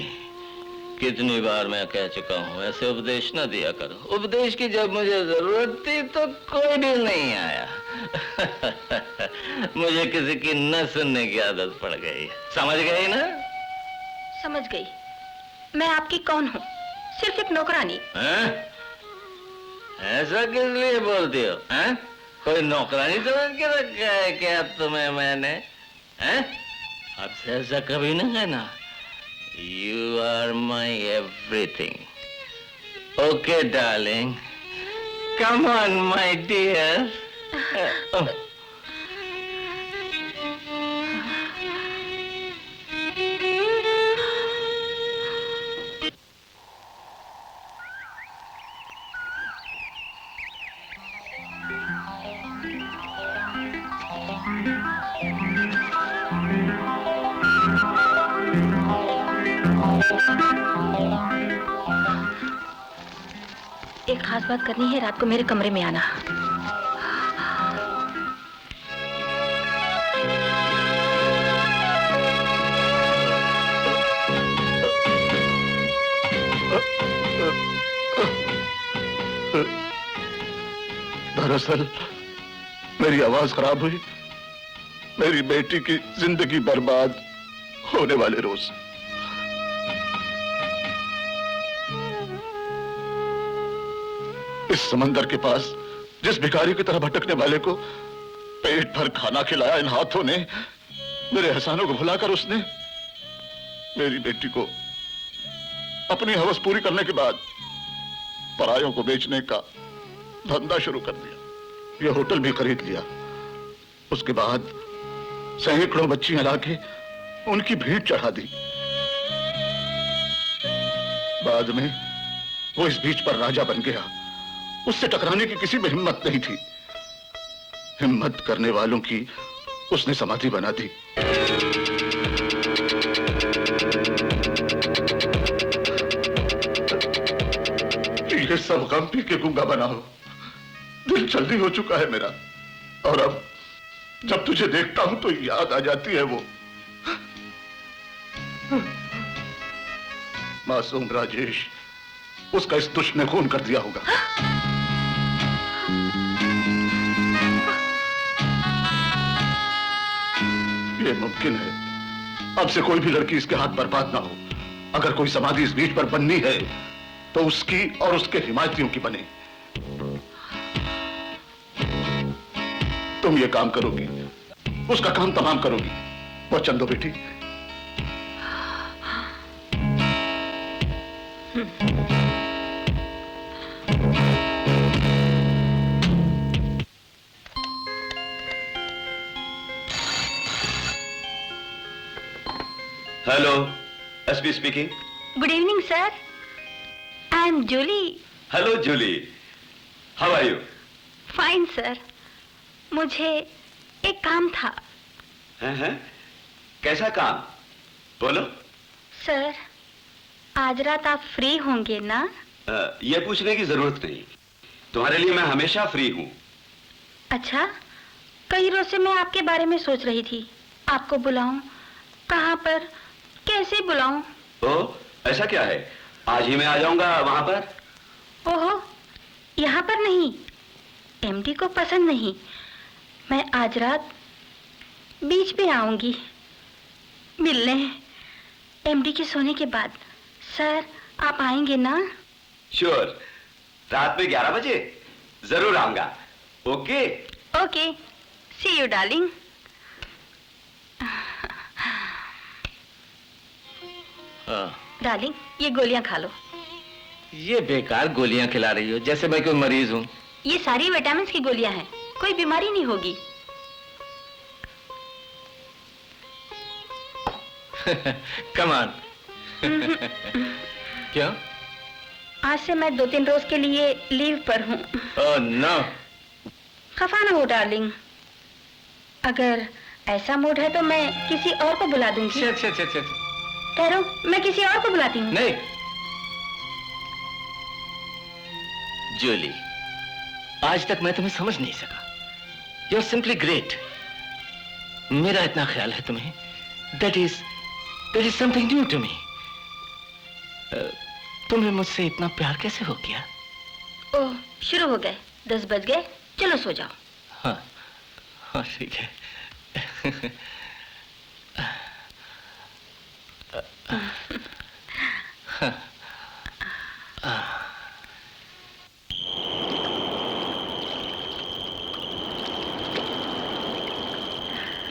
कितनी बार मैं कह चुका हूँ ऐसे उपदेश न दिया करो। उपदेश की जब मुझे जरूरत थी तो कोई भी नहीं आया। मुझे किसी की न सुनने की आदत पड़ गई। समझ गई ना? समझ गई। मैं आपकी कौन हूँ? सिर्फ एक नौकरानी। ऐसा किस लिए बोलती हो? हैं? कोई नौकरानी समझ के रखा है क्या तुम्हें मैंने? हैं? अब से ऐसा कभी न कहना। You are my everything. Okay, darling. Come on, my dear. एक खास बात करनी है, रात को मेरे कमरे में आना। दरअसल मेरी आवाज खराब हुई, मेरी बेटी की जिंदगी बर्बाद होने वाले रोज। इस समंदर के पास जिस भिखारी की तरह भटकने वाले को पेट भर खाना खिलाया इन हाथों ने, मेरे एहसानों को भुलाकर उसने मेरी बेटी को अपनी हवस पूरी करने के बाद परायों को बेचने का धंधा शुरू कर दिया। यह होटल भी खरीद लिया। उसके बाद सैकड़ों बच्चियां लाके उनकी भेंट चढ़ा दी। बाद में वो इस बीच पर राजा बन गया। उससे टकराने की किसी में हिम्मत नहीं थी। हिम्मत करने वालों की उसने समाधि बना दी। ये सब गम पी के गूंगा बना हो। दिल जल्दी हो चुका है मेरा, और अब जब तुझे देखता हूं तो याद आ जाती है वो मासूम राजेश। उसका इस दुष्ट ने खून कर दिया होगा। ये मुमकिन है। अब से कोई भी लड़की इसके हाथ बर्बाद ना हो। अगर कोई समाधि इस बीच पर बननी है तो उसकी और उसके हिमायतियों की बने। तुम ये काम करोगी, उसका काम तमाम करोगी। वचन दो बेटी। Hello, SP speaking. Good evening sir, I am Julie. Hello Julie, how are you? Fine sir. मुझे एक काम था। हैं? कैसा काम? बोलो। सर, आज रात आप फ्री होंगे ना? ये पूछने की जरूरत नहीं, तुम्हारे लिए मैं हमेशा फ्री हूँ। अच्छा, कई रोज से मैं आपके बारे में सोच रही थी। आपको बुलाऊं, कहाँ पर, कैसे बुलाऊं? ओ, ऐसा क्या है? आज ही मैं आ जाऊंगा वहां पर। ओहो, यहाँ पर नहीं, एमडी को पसंद नहीं। मैं आज रात बीच पे आऊंगी मिलने, एमडी के सोने के बाद। सर, आप आएंगे ना? श्योर, रात में 11 बजे जरूर आऊंगा। Okay okay, see you darling. Darling, ये गोलियां खा लो। ये बेकार गोलियां खिला रही हो, जैसे मैं कोई मरीज हूँ। ये सारी विटामिन की गोलियां हैं, कोई बीमारी नहीं होगी। Come on. क्यों? आज से मैं 2-3 रोज के लिए लीव पर हूँ। Oh no. खफा ना हो डार्लिंग, अगर ऐसा मूड है तो मैं किसी और को बुला दूंगी। shit. ठहरो, मैं किसी और को बुलाती हूँ। नहीं जूली, आज तक मैं तुम्हें समझ नहीं सका। You are simply great. मेरा इतना ख्याल है तुम्हें, that is something new to me. तुम्हें मुझसे इतना प्यार कैसे हो गया? ओह, शुरू हो गए। 10 बज गए, चलो सो जाओ। हाँ ठीक है।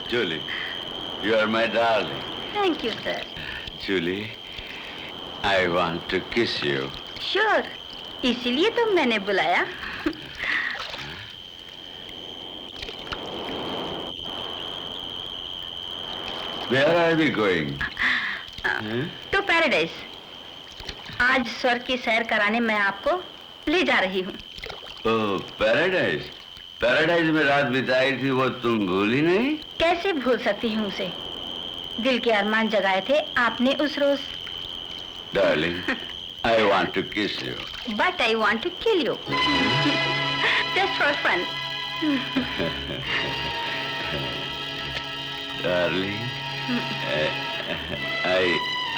Julie, you are my darling. Thank you sir. Julie, I want to kiss you. Sure, इसीलिए तो मैंने बुलाया। Where are we going? To paradise. आज स्वर्ग की सैर कराने मैं आपको ले जा रही हूँ। ओह, पैराडाइज। पैराडाइज में रात बिताई थी, वो तुम भूली नहीं? कैसे भूल सकती हूँ उसे? दिल के अरमान जगाए थे आपने उस रोज। Darling, I want to kiss you. But I want to kill you. Just for fun. Darling,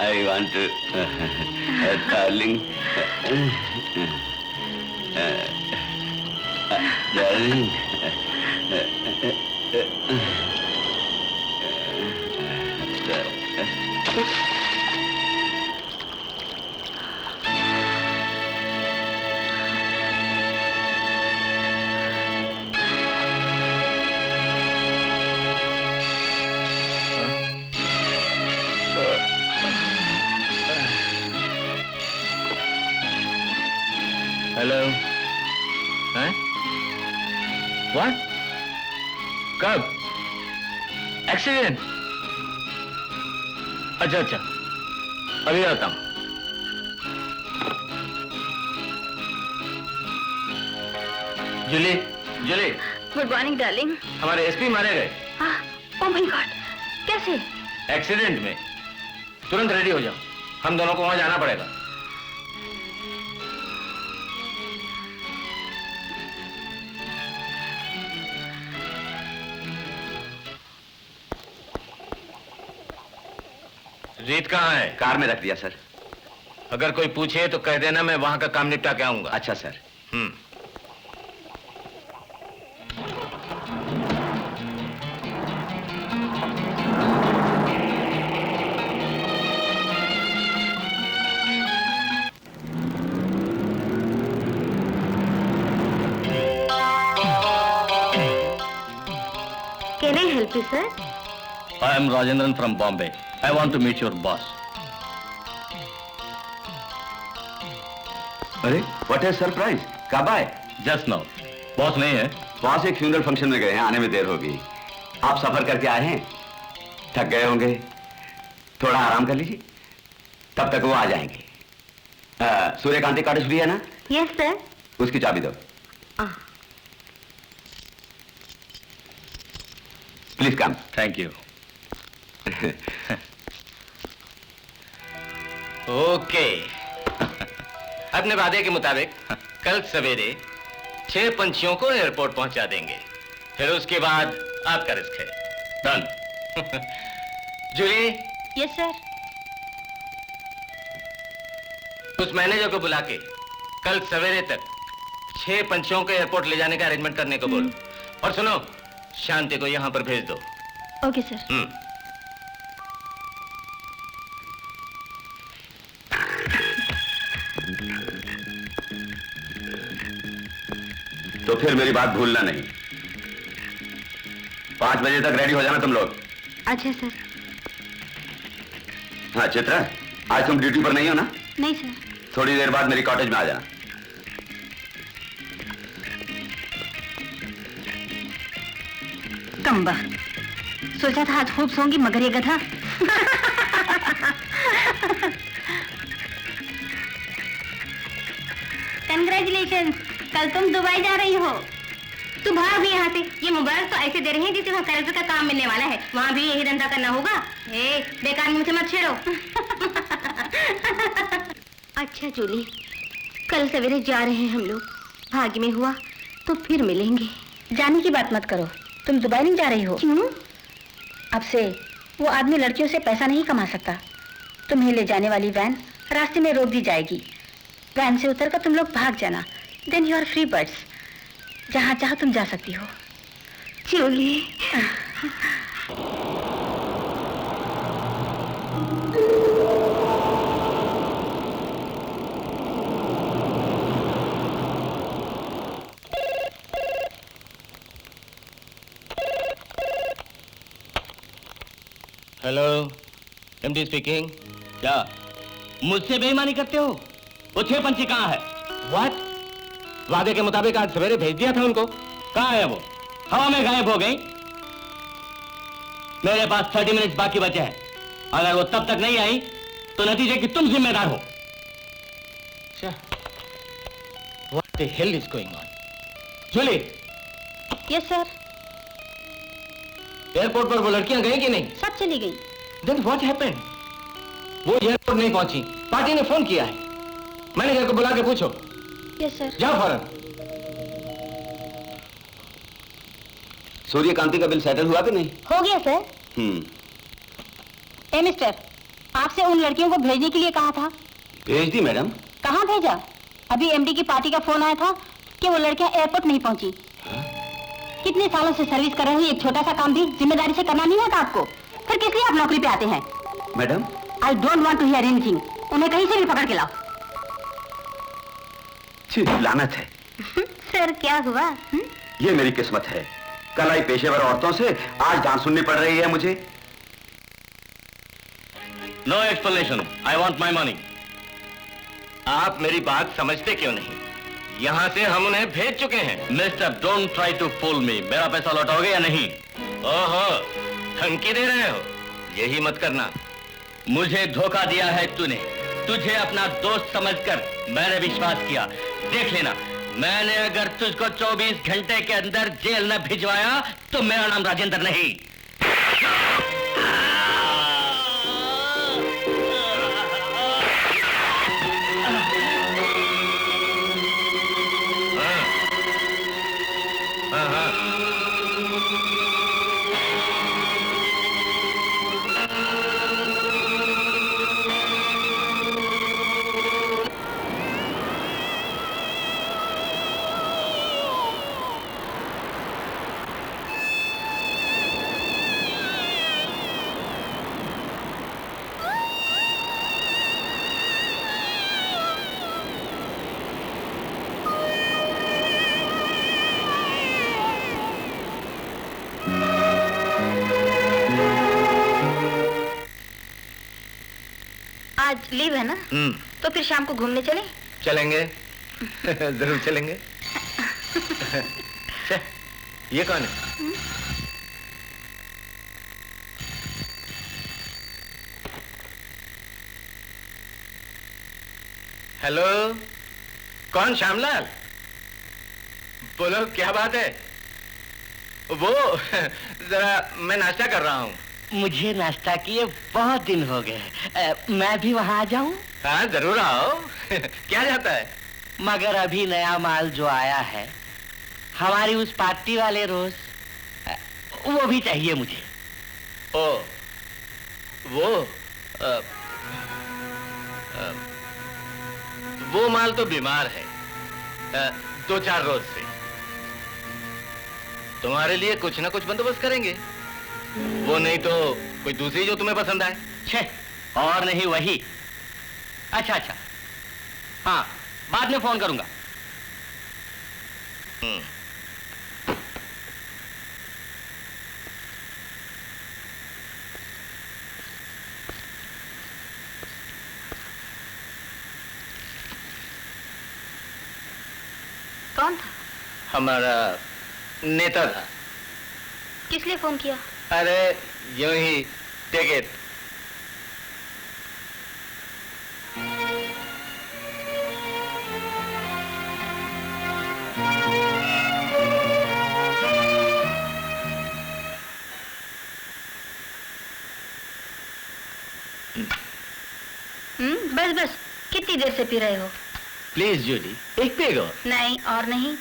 I want to, darling, darling. Hello. हैं? What? कब? एक्सीडेंट? अच्छा, अभी आता हूँ। Julie, good morning darling. हमारे एसपी मारे गए। ओह माय गॉड, कैसे? एक्सीडेंट में। तुरंत रेडी हो जाओ, हम दोनों को वहां जाना पड़ेगा। रीत कहाँ है? कार में रख दिया सर। अगर कोई पूछे तो कह देना मैं वहां का काम निपटा के आऊंगा। अच्छा sir. Can I help you, sir? I am Rajendran from Bombay. I want to meet your boss. अरे, what a surprise! कब आए? Just now. बॉस नहीं है? बॉस एक फ्यूनरल फंक्शन में गए हैं, आने में देर होगी। आप सफर करके आए हैं, थक गए होंगे, थोड़ा आराम कर लीजिए, तब तक वो आ जाएंगे। सूर्यकांति कॉटेज फ्री है ना? Yes, sir. उसकी चाबी दो। Please come. Thank you. Okay. अपने वादे के मुताबिक कल सवेरे 6 पंछियों को एयरपोर्ट पहुंचा देंगे, फिर उसके बाद आपका रिस्क है। डन। जूली। Yes sir. उस मैनेजर को बुला के कल सवेरे तक 6 पंछियों को एयरपोर्ट ले जाने का अरेंजमेंट करने को बोलो। और सुनो, शांति को यहां पर भेज दो। Okay sir. तो फिर मेरी बात भूलना नहीं। 5 बजे तक रेडी हो जाना तुम लोग। अच्छा सर। हाँ चित्रा, आज तुम ड्यूटी पर नहीं हो ना? नहीं सर। थोड़ी देर बाद मेरी कॉटेज में आ जाना। कम्बा, सोचा था आज खूब सोंगी मगर ये गधा। कंग्रेचुलेशन, कल तुम दुबई जा रही हो। तू भाग भी यहाँ से। ये मुबारक तो ऐसे दे रहे हैं जैसे वहाँ कलेक्टर का काम मिलने वाला है। वहाँ भी यही धंधा करना होगा। बेकार मुझे मत छेड़ो। अच्छा जूली, कल सवेरे जा रहे हैं हम लोग। भाग्य में हुआ तो फिर मिलेंगे। जाने की बात मत करो, तुम दुबई नहीं जा रही हो। क्यों? अब से वो आदमी लड़कियों से पैसा नहीं कमा सकता। तुम्हें ले जाने वाली वैन रास्ते में रोक दी जाएगी। वैन से उतरकर तुम लोग भाग जाना। Then you are free birds, जहाँ चाहो तुम जा सकती हो। जूली। Hello, MD speaking. क्या मुझसे बेईमानी करते हो? वो 6 पंछी कहाँ है? व्हाट? वादे के मुताबिक आज सवेरे भेज दिया था उनको। कहाँ है वो? हवा में गायब हो गई। मेरे पास 30 मिनट्स बाकी बचे हैं। अगर वो तब तक नहीं आई तो नतीजे की तुम जिम्मेदार हो। What the hell is going on? Julie. Yes sir. Airport पर वो लड़कियां गई कि नहीं? सब चली गई। Then what happened? वो एयरपोर्ट नहीं पहुंची। पार्टी ने फोन किया है। मैनेजर को बुला के पूछो। Yes sir. जाओ फौरन। सूर्यकांति का बिल सेटल हुआ कि नहीं? हो गया सर। ए मिस्टर, आपसे उन लड़कियों को भेजने के लिए कहा था। भेज दी मैडम। कहाँ भेजा? अभी एमडी की पार्टी का फोन आया था कि वो लड़कियां एयरपोर्ट नहीं पहुंची। कितने सालों से सर्विस कर रहे हैं, एक छोटा सा काम भी जिम्मेदारी से करना नहीं आता आपको? फिर किस लिए आप नौकरी पे आते हैं? Madam, I don't want to hear anything. उन्हें कहीं से भी पकड़ के लाओ। लानत है। सर क्या हुआ? ये मेरी किस्मत है। कल आई पेशेवर औरतों से आज डांस सुननी पड़ रही है मुझे। No explanation, I want my money. आप मेरी बात समझते क्यों नहीं? यहां से हम उन्हें भेज चुके हैं। Mister, don't try to fool me. मेरा पैसा लौटाओगे या नहीं? ओहो, धमकी दे रहे हो? यही मत करना। मुझे धोखा दिया है तूने। तुझे अपना दोस्त समझकर मैंने विश्वास किया। देख लेना, मैंने अगर तुझको 24 घंटे के अंदर जेल न भिजवाया तो मेरा नाम राजेंद्र नहीं। आज लीव है ना? तो फिर शाम को घूमने चले? चलेंगे। जरूर चलेंगे। ये कौन है? हेलो, कौन? श्यामलाल? बोलो, क्या बात है? वो जरा मैं नाश्ता कर रहा हूँ। मुझे नाश्ता किए बहुत दिन हो गए। मैं भी वहाँ आ जाऊँ? हाँ जरूर आओ। क्या जाता है? मगर अभी नया माल जो आया है, हमारी उस पार्टी वाले रोज, वो भी चाहिए मुझे। ओ, वो माल तो बीमार है 2-4 रोज से। तुम्हारे लिए कुछ ना कुछ बंदोबस्त करेंगे। वो नहीं तो कोई दूसरी जो तुम्हें पसंद आए। छे, और नहीं वही। अच्छा अच्छा, हाँ बाद में फोन करूंगा। कौन था? हमारा नेता था। किस लिए फोन किया? अरे यूं ही, टेक इट। बस बस, कितनी देर से पी रहे हो? प्लीज जूली, एक पेग और। नहीं और नहीं।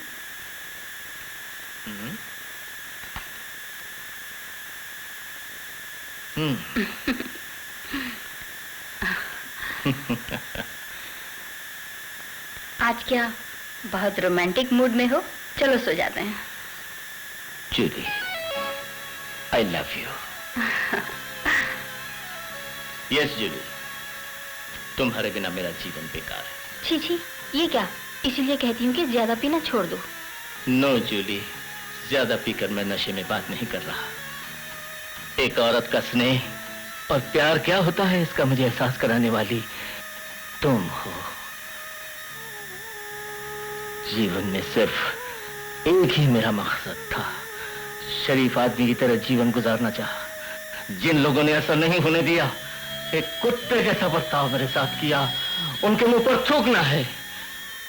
आज क्या बहुत रोमांटिक मूड में हो? चलो सो जाते हैं। Julie, I love you. Yes Julie, तुम्हारे बिना मेरा जीवन बेकार है। छी छी, ये क्या? इसीलिए कहती हूँ कि ज्यादा पीना छोड़ दो। नो जूली, ज्यादा पीकर मैं नशे में बात नहीं कर रहा। एक औरत का स्नेह और प्यार क्या होता है, इसका मुझे एहसास कराने वाली तुम हो। जीवन में सिर्फ एक ही मेरा मकसद था, शरीफ आदमी की तरह जीवन गुजारना चाहा। जिन लोगों ने ऐसा नहीं होने दिया, एक कुत्ते जैसा बर्ताव मेरे साथ किया, उनके मुंह पर थूकना है।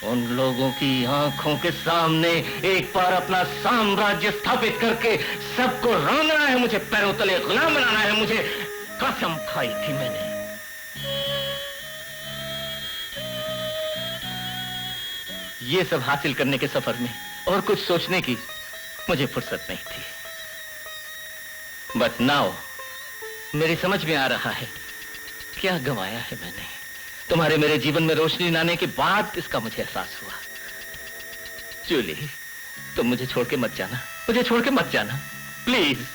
उन लोगों की आंखों के सामने एक बार अपना साम्राज्य स्थापित करके सबको रंगना है, मुझे पैरों तले गुलाम बनाना है। मुझे कसम खाई थी मैंने। ये सब हासिल करने के सफर में और कुछ सोचने की मुझे फुर्सत नहीं थी। बट नाउ मेरी समझ में आ रहा है क्या गंवाया है मैंने। तुम्हारे मेरे जीवन में रोशनी लाने के बाद इसका मुझे एहसास हुआ। जूली, तुम मुझे छोड़ के मत जाना, मुझे छोड़ के मत जाना, प्लीज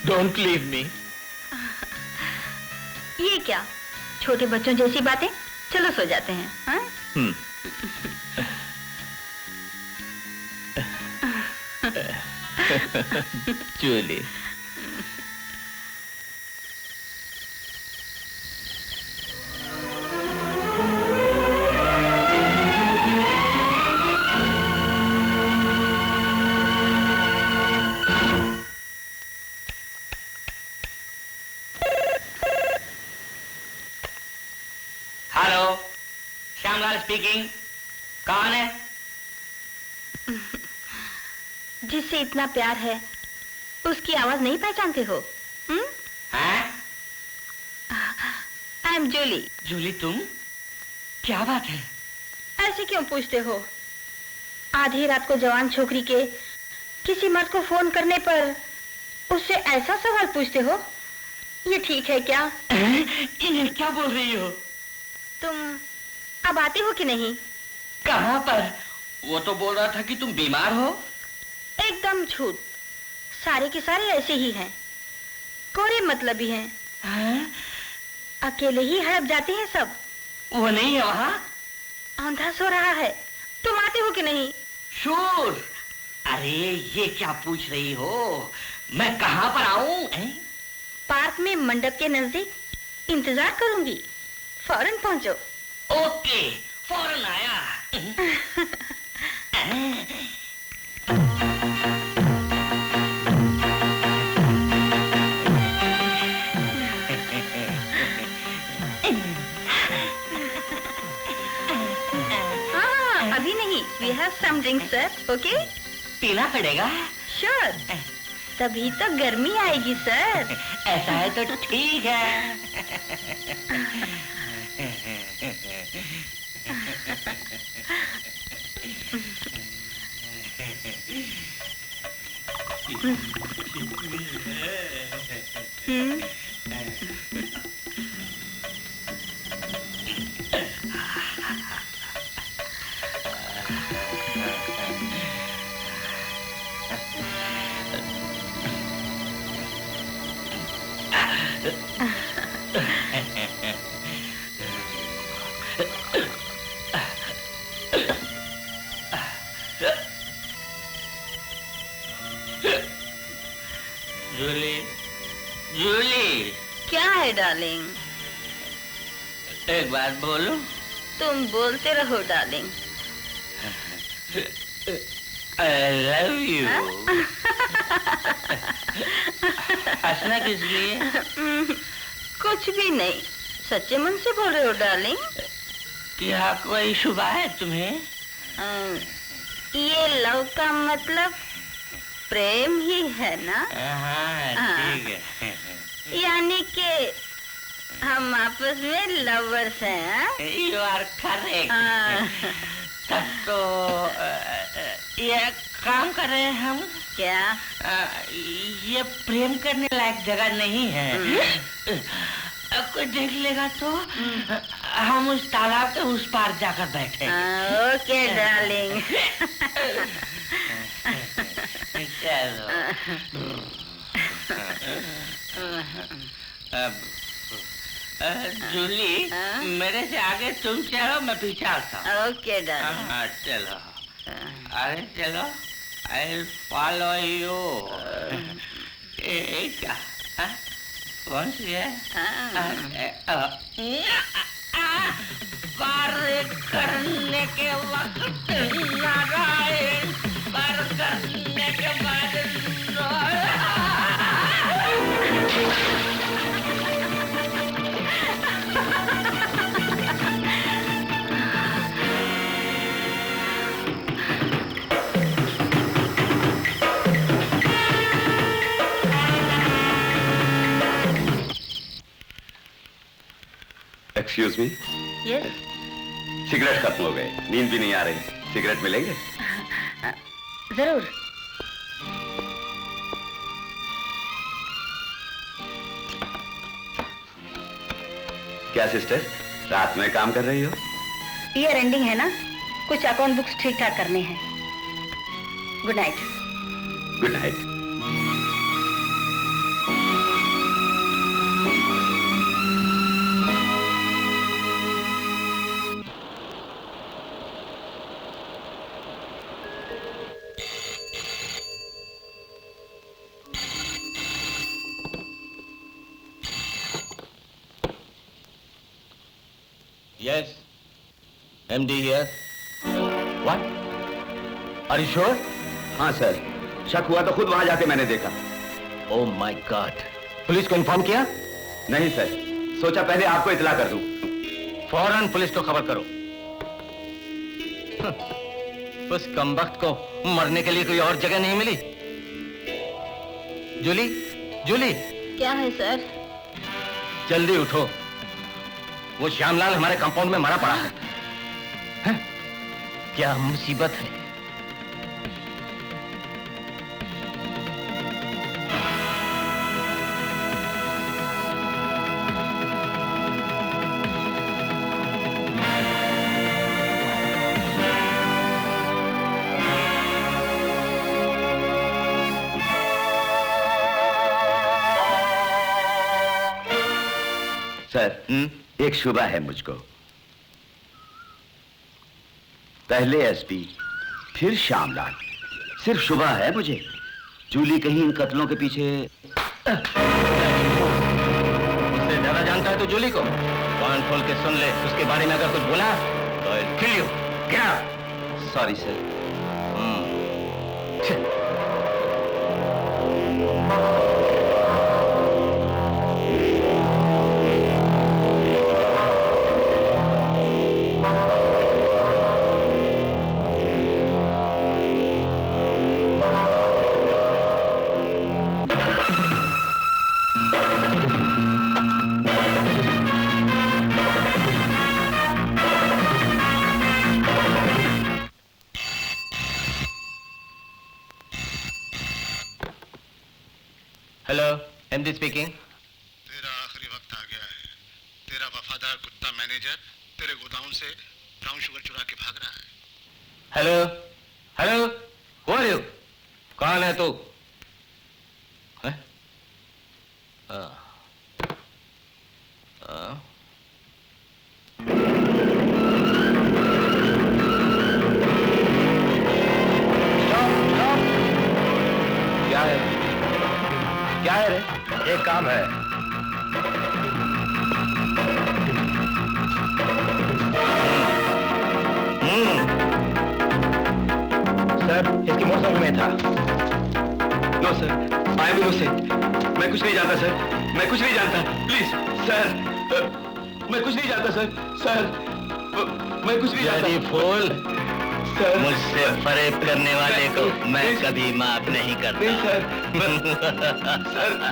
डोंट लीव मी। ये क्या छोटे बच्चों जैसी बातें? चलो सो जाते हैं। हाँ? जूली, स्पीकिंग। कौन है? जिससे इतना प्यार है उसकी आवाज नहीं पहचानते हो? आई एम जूली। जूली तुम? क्या बात है? ऐसे क्यों पूछते हो? आधी रात को जवान छोकरी के किसी मर्द को फोन करने पर उससे ऐसा सवाल पूछते हो? ये ठीक है क्या? ये क्या बोल रही हो? तुम अब आते हो कि नहीं? कहाँ पर? वो तो बोल रहा था कि तुम बीमार हो। एकदम झूठ। सारे के सारे ऐसे ही हैं, कोरे मतलबी हैं। अकेले ही हड़प जाते हैं सब। वो नहीं है वहाँ? आंधा सो रहा है। तुम आते हो कि नहीं? शोर। अरे ये क्या पूछ रही हो? मैं कहाँ पर आऊं? पार्क में मंडप के नजदीक इंतजार करूंगी। फौरन पहुंचो। ओके, फौरन आया। अभी नहीं। We have some drinks, sir. Okay? पीना पड़ेगा। श्योर, तभी तो गर्मी आएगी सर। ऐसा है तो ठीक है। जूली, जूली, क्या है डार्लिंग? एक बात बोलूं? तुम बोलते रहो डार्लिंग। I love you. हंसना किस लिए? कुछ भी नहीं, सच्चे मन से बोल रहे हो डार्लिंग। क्या कोई शुभ है तुम्हें? ये लव का मतलब प्रेम ही है ना? हाँ, ठीक है। यानी कि हम आपस में लवर्स हैं। You are correct. तब तो ये काम कर रहे हैं हम। क्या? ये प्रेम करने लायक जगह नहीं है। कोई देख लेगा तो हम उस तालाब के उस पार जाकर बैठे। Okay darling. चलो। अब जूली, मेरे से आगे तुम चलो, मैं पीछे आता हूँ। Okay darling. हाँ, चलो। अरे चलो, I'll follow you। क्या? कौन सी है? कार्य करने के वक्त नारायण, कार्य करने के बाद एक्सक्यूज मी। यस। सिगरेट खत्म हो गए, नींद भी नहीं आ रही, सिगरेट मिलेंगे? जरूर। क्या सिस्टर, रात में काम कर रही हो? ईयर एंडिंग है ना, कुछ अकाउंट बुक्स ठीक ठाक करने हैं। Good night. Good night. Yes, MD here. What? Are you sure? हाँ सर, शक हुआ तो खुद वहां जाके मैंने देखा। Oh my God! पुलिस को इन्फॉर्म किया? नहीं सर, सोचा पहले आपको इतला कर दूं। फौरन पुलिस को खबर करो। उस कमबख्त को मरने के लिए कोई और जगह नहीं मिली। जूली, जूली, क्या है सर? जल्दी उठो। वो श्यामलाल हमारे कंपाउंड में मरा पड़ा है। हैं? क्या मुसीबत है। सर, एक शुबा है मुझको। पहले एसपी, फिर श्यामलाल, सिर्फ शुबा है मुझे। जूली कहीं इन कत्लों के पीछे। उससे ज्यादा जानता है तो जूली को कान खोल के सुन ले। उसके बारे में अगर कुछ बोला तो I'll kill you. क्या? Sorry sir. Hello, MD speaking. तेरा आखिरी वक्त आ गया है। तेरा वफादार कुत्ता मैनेजर तेरे गोदाम से ब्राउन शुगर चुरा के भाग रहा है। Hello, hello, who are you? कौन है तू? हैं? क्या है? क्या है रे? एक काम है। सर, इसकी मोटरसाइकिल में था। No sir, I am innocent. मैं कुछ नहीं जानता सर, मैं कुछ नहीं जानता। प्लीज सर, मैं कुछ नहीं जानता सर। सर, मैं कुछ नहीं जानता। फूल, सर, मुझसे फरेब करने वाले को मैं कभी माफ नहीं करता। नहीं सर, सर।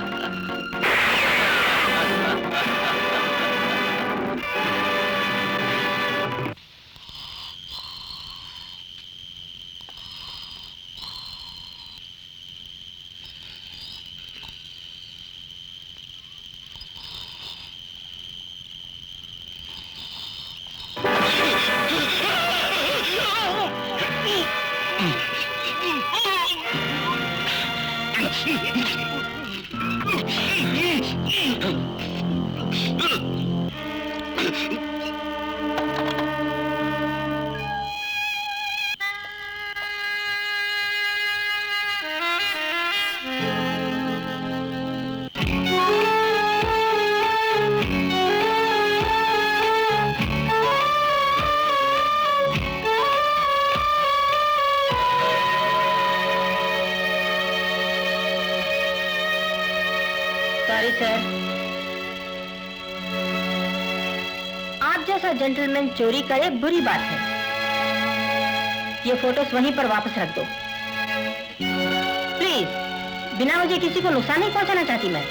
सॉरी सर, आप जैसा जेंटलमैन चोरी करे बुरी बात है। ये फोटोस वहीं पर वापस रख दो प्लीज। बिना वजह किसी को नुकसान नहीं पहुंचाना चाहती मैं।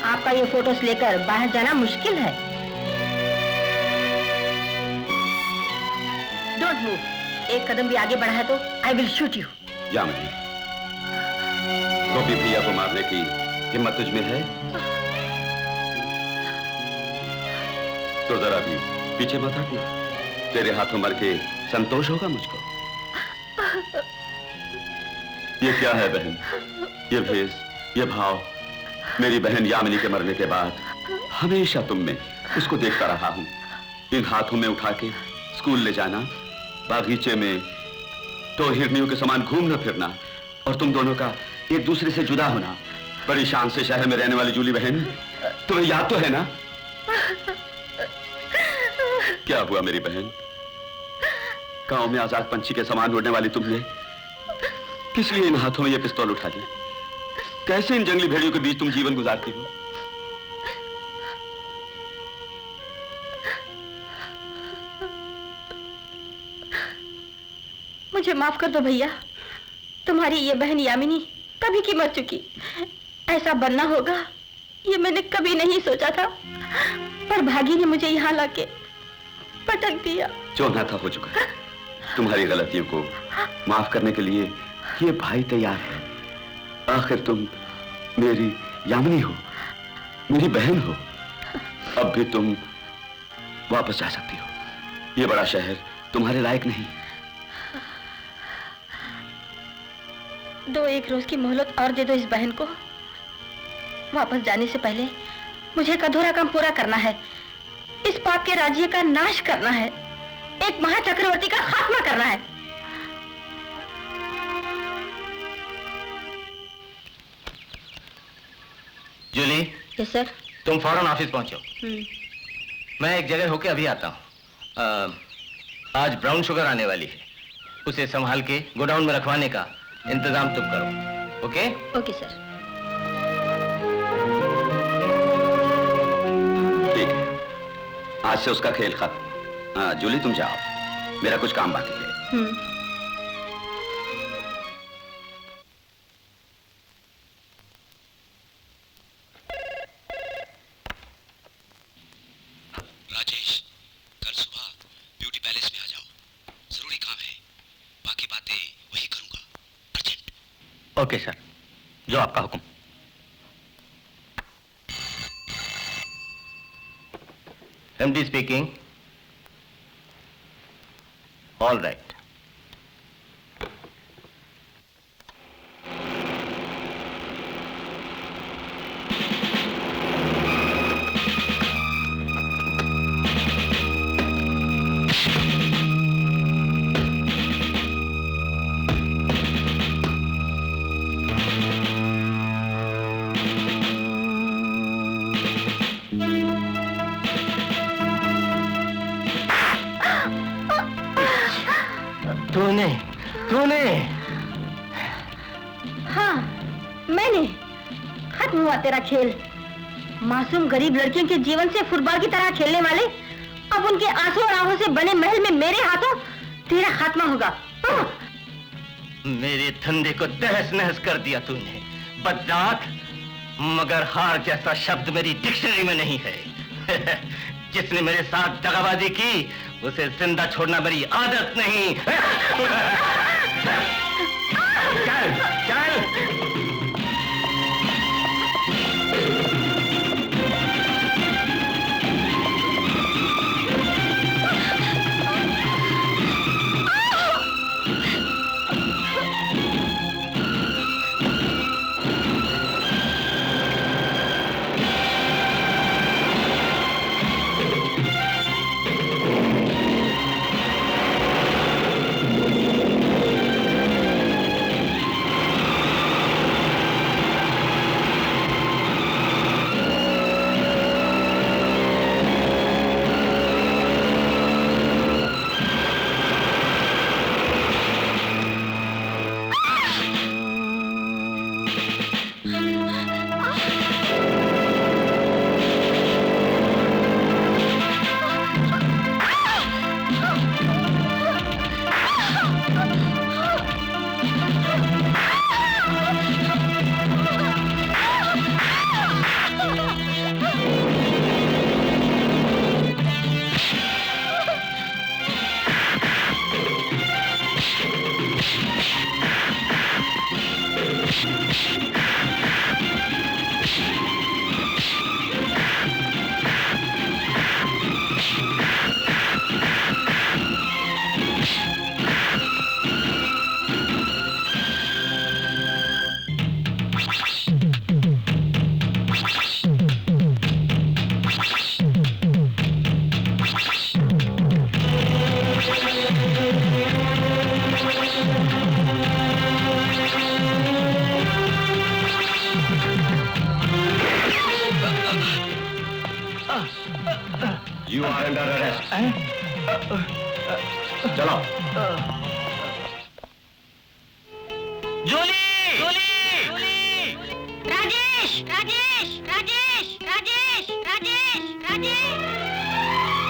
आपका ये फोटोस लेकर बाहर जाना मुश्किल है। Don't move. एक कदम भी आगे बढ़ा है तो I will shoot you. Yamini, Gopi भैया को मारने की हिम्मत तुझ में है तो जरा भी पीछे मत हटना। तेरे हाथों मर के संतोष होगा मुझको। ये क्या है बहन? ये भेष, ये भाव। मेरी बहन यामिनी के मरने के बाद हमेशा तुम में उसको देखता रहा हूं। इन हाथों में उठा के स्कूल ले जाना, बागीचे में तो हिरनियों के समान घूमना फिरना, और तुम दोनों का एक दूसरे से जुदा होना। बड़ी शान से शहर में रहने वाली जूली बहन, तुम्हें याद तो है ना? क्या हुआ मेरी बहन? गांव में आजाद पंछी के समान उड़ने वाली तुमने किस लिए इन हाथों में ये पिस्तौल उठा ली? कैसे इन जंगली भेड़ियों के बीच तुम जीवन गुजारती हो? मुझे माफ कर दो भैया। तुम्हारी ये बहन यामिनी कभी की मर चुकी। ऐसा बनना होगा ये मैंने कभी नहीं सोचा था, पर भागी ने मुझे यहाँ लाके पटक दिया। जो ना था हो चुका। तुम्हारी गलतियों को माफ करने के लिए ये भाई तैयार है। आखिर तुम मेरी यामिनी हो, मेरी बहन हो। अब भी तुम वापस जा सकती हो। ये बड़ा शहर तुम्हारे लायक नहीं। दो एक रोज की मोहलत और दे दो इस बहन को। वापस जाने से पहले मुझे एक अधूरा काम पूरा करना है। इस पाप के राज्य का नाश करना है। एक महाचक्रवर्ती का खात्मा करना है। Julie, yes sir. तुम फौरन ऑफिस पहुंचो। मैं एक जगह होके अभी आता हूँ। आज ब्राउन शुगर आने वाली है, उसे संभाल के गोडाउन में रखवाने का इंतजाम तुम करो। ओके? Okay sir. ठीक है, आज से उसका खेल खत्म। हाँ जूली, तुम जाओ, मेरा कुछ काम बाकी है। राजेश, कल सुबह ब्यूटी पैलेस में आ जाओ। जरूरी काम है, बाकी बातें वही करूंगा। अर्जेंट। ओके सर, जो आपका हुक्म। MD speaking. All right. तूने हाँ, मैंने। खत्म हुआ तेरा खेल। मासूम गरीब लड़कियों के जीवन से फुटबॉल की तरह खेलने वाले अब उनके आंसू और आहों से बने महल में मेरे हाथों तेरा खात्मा होगा। मेरे धंधे को तहस नहस कर दिया तूने, बदजात। मगर हार जैसा शब्द मेरी डिक्शनरी में नहीं है। जिसने मेरे साथ दगाबाजी की उसे जिंदा छोड़ना मेरी आदत नहीं। चल चल। You are under arrest. चलो। जूली! राजेश! राजेश! राजेश! राजेश! राजेश! राजेश!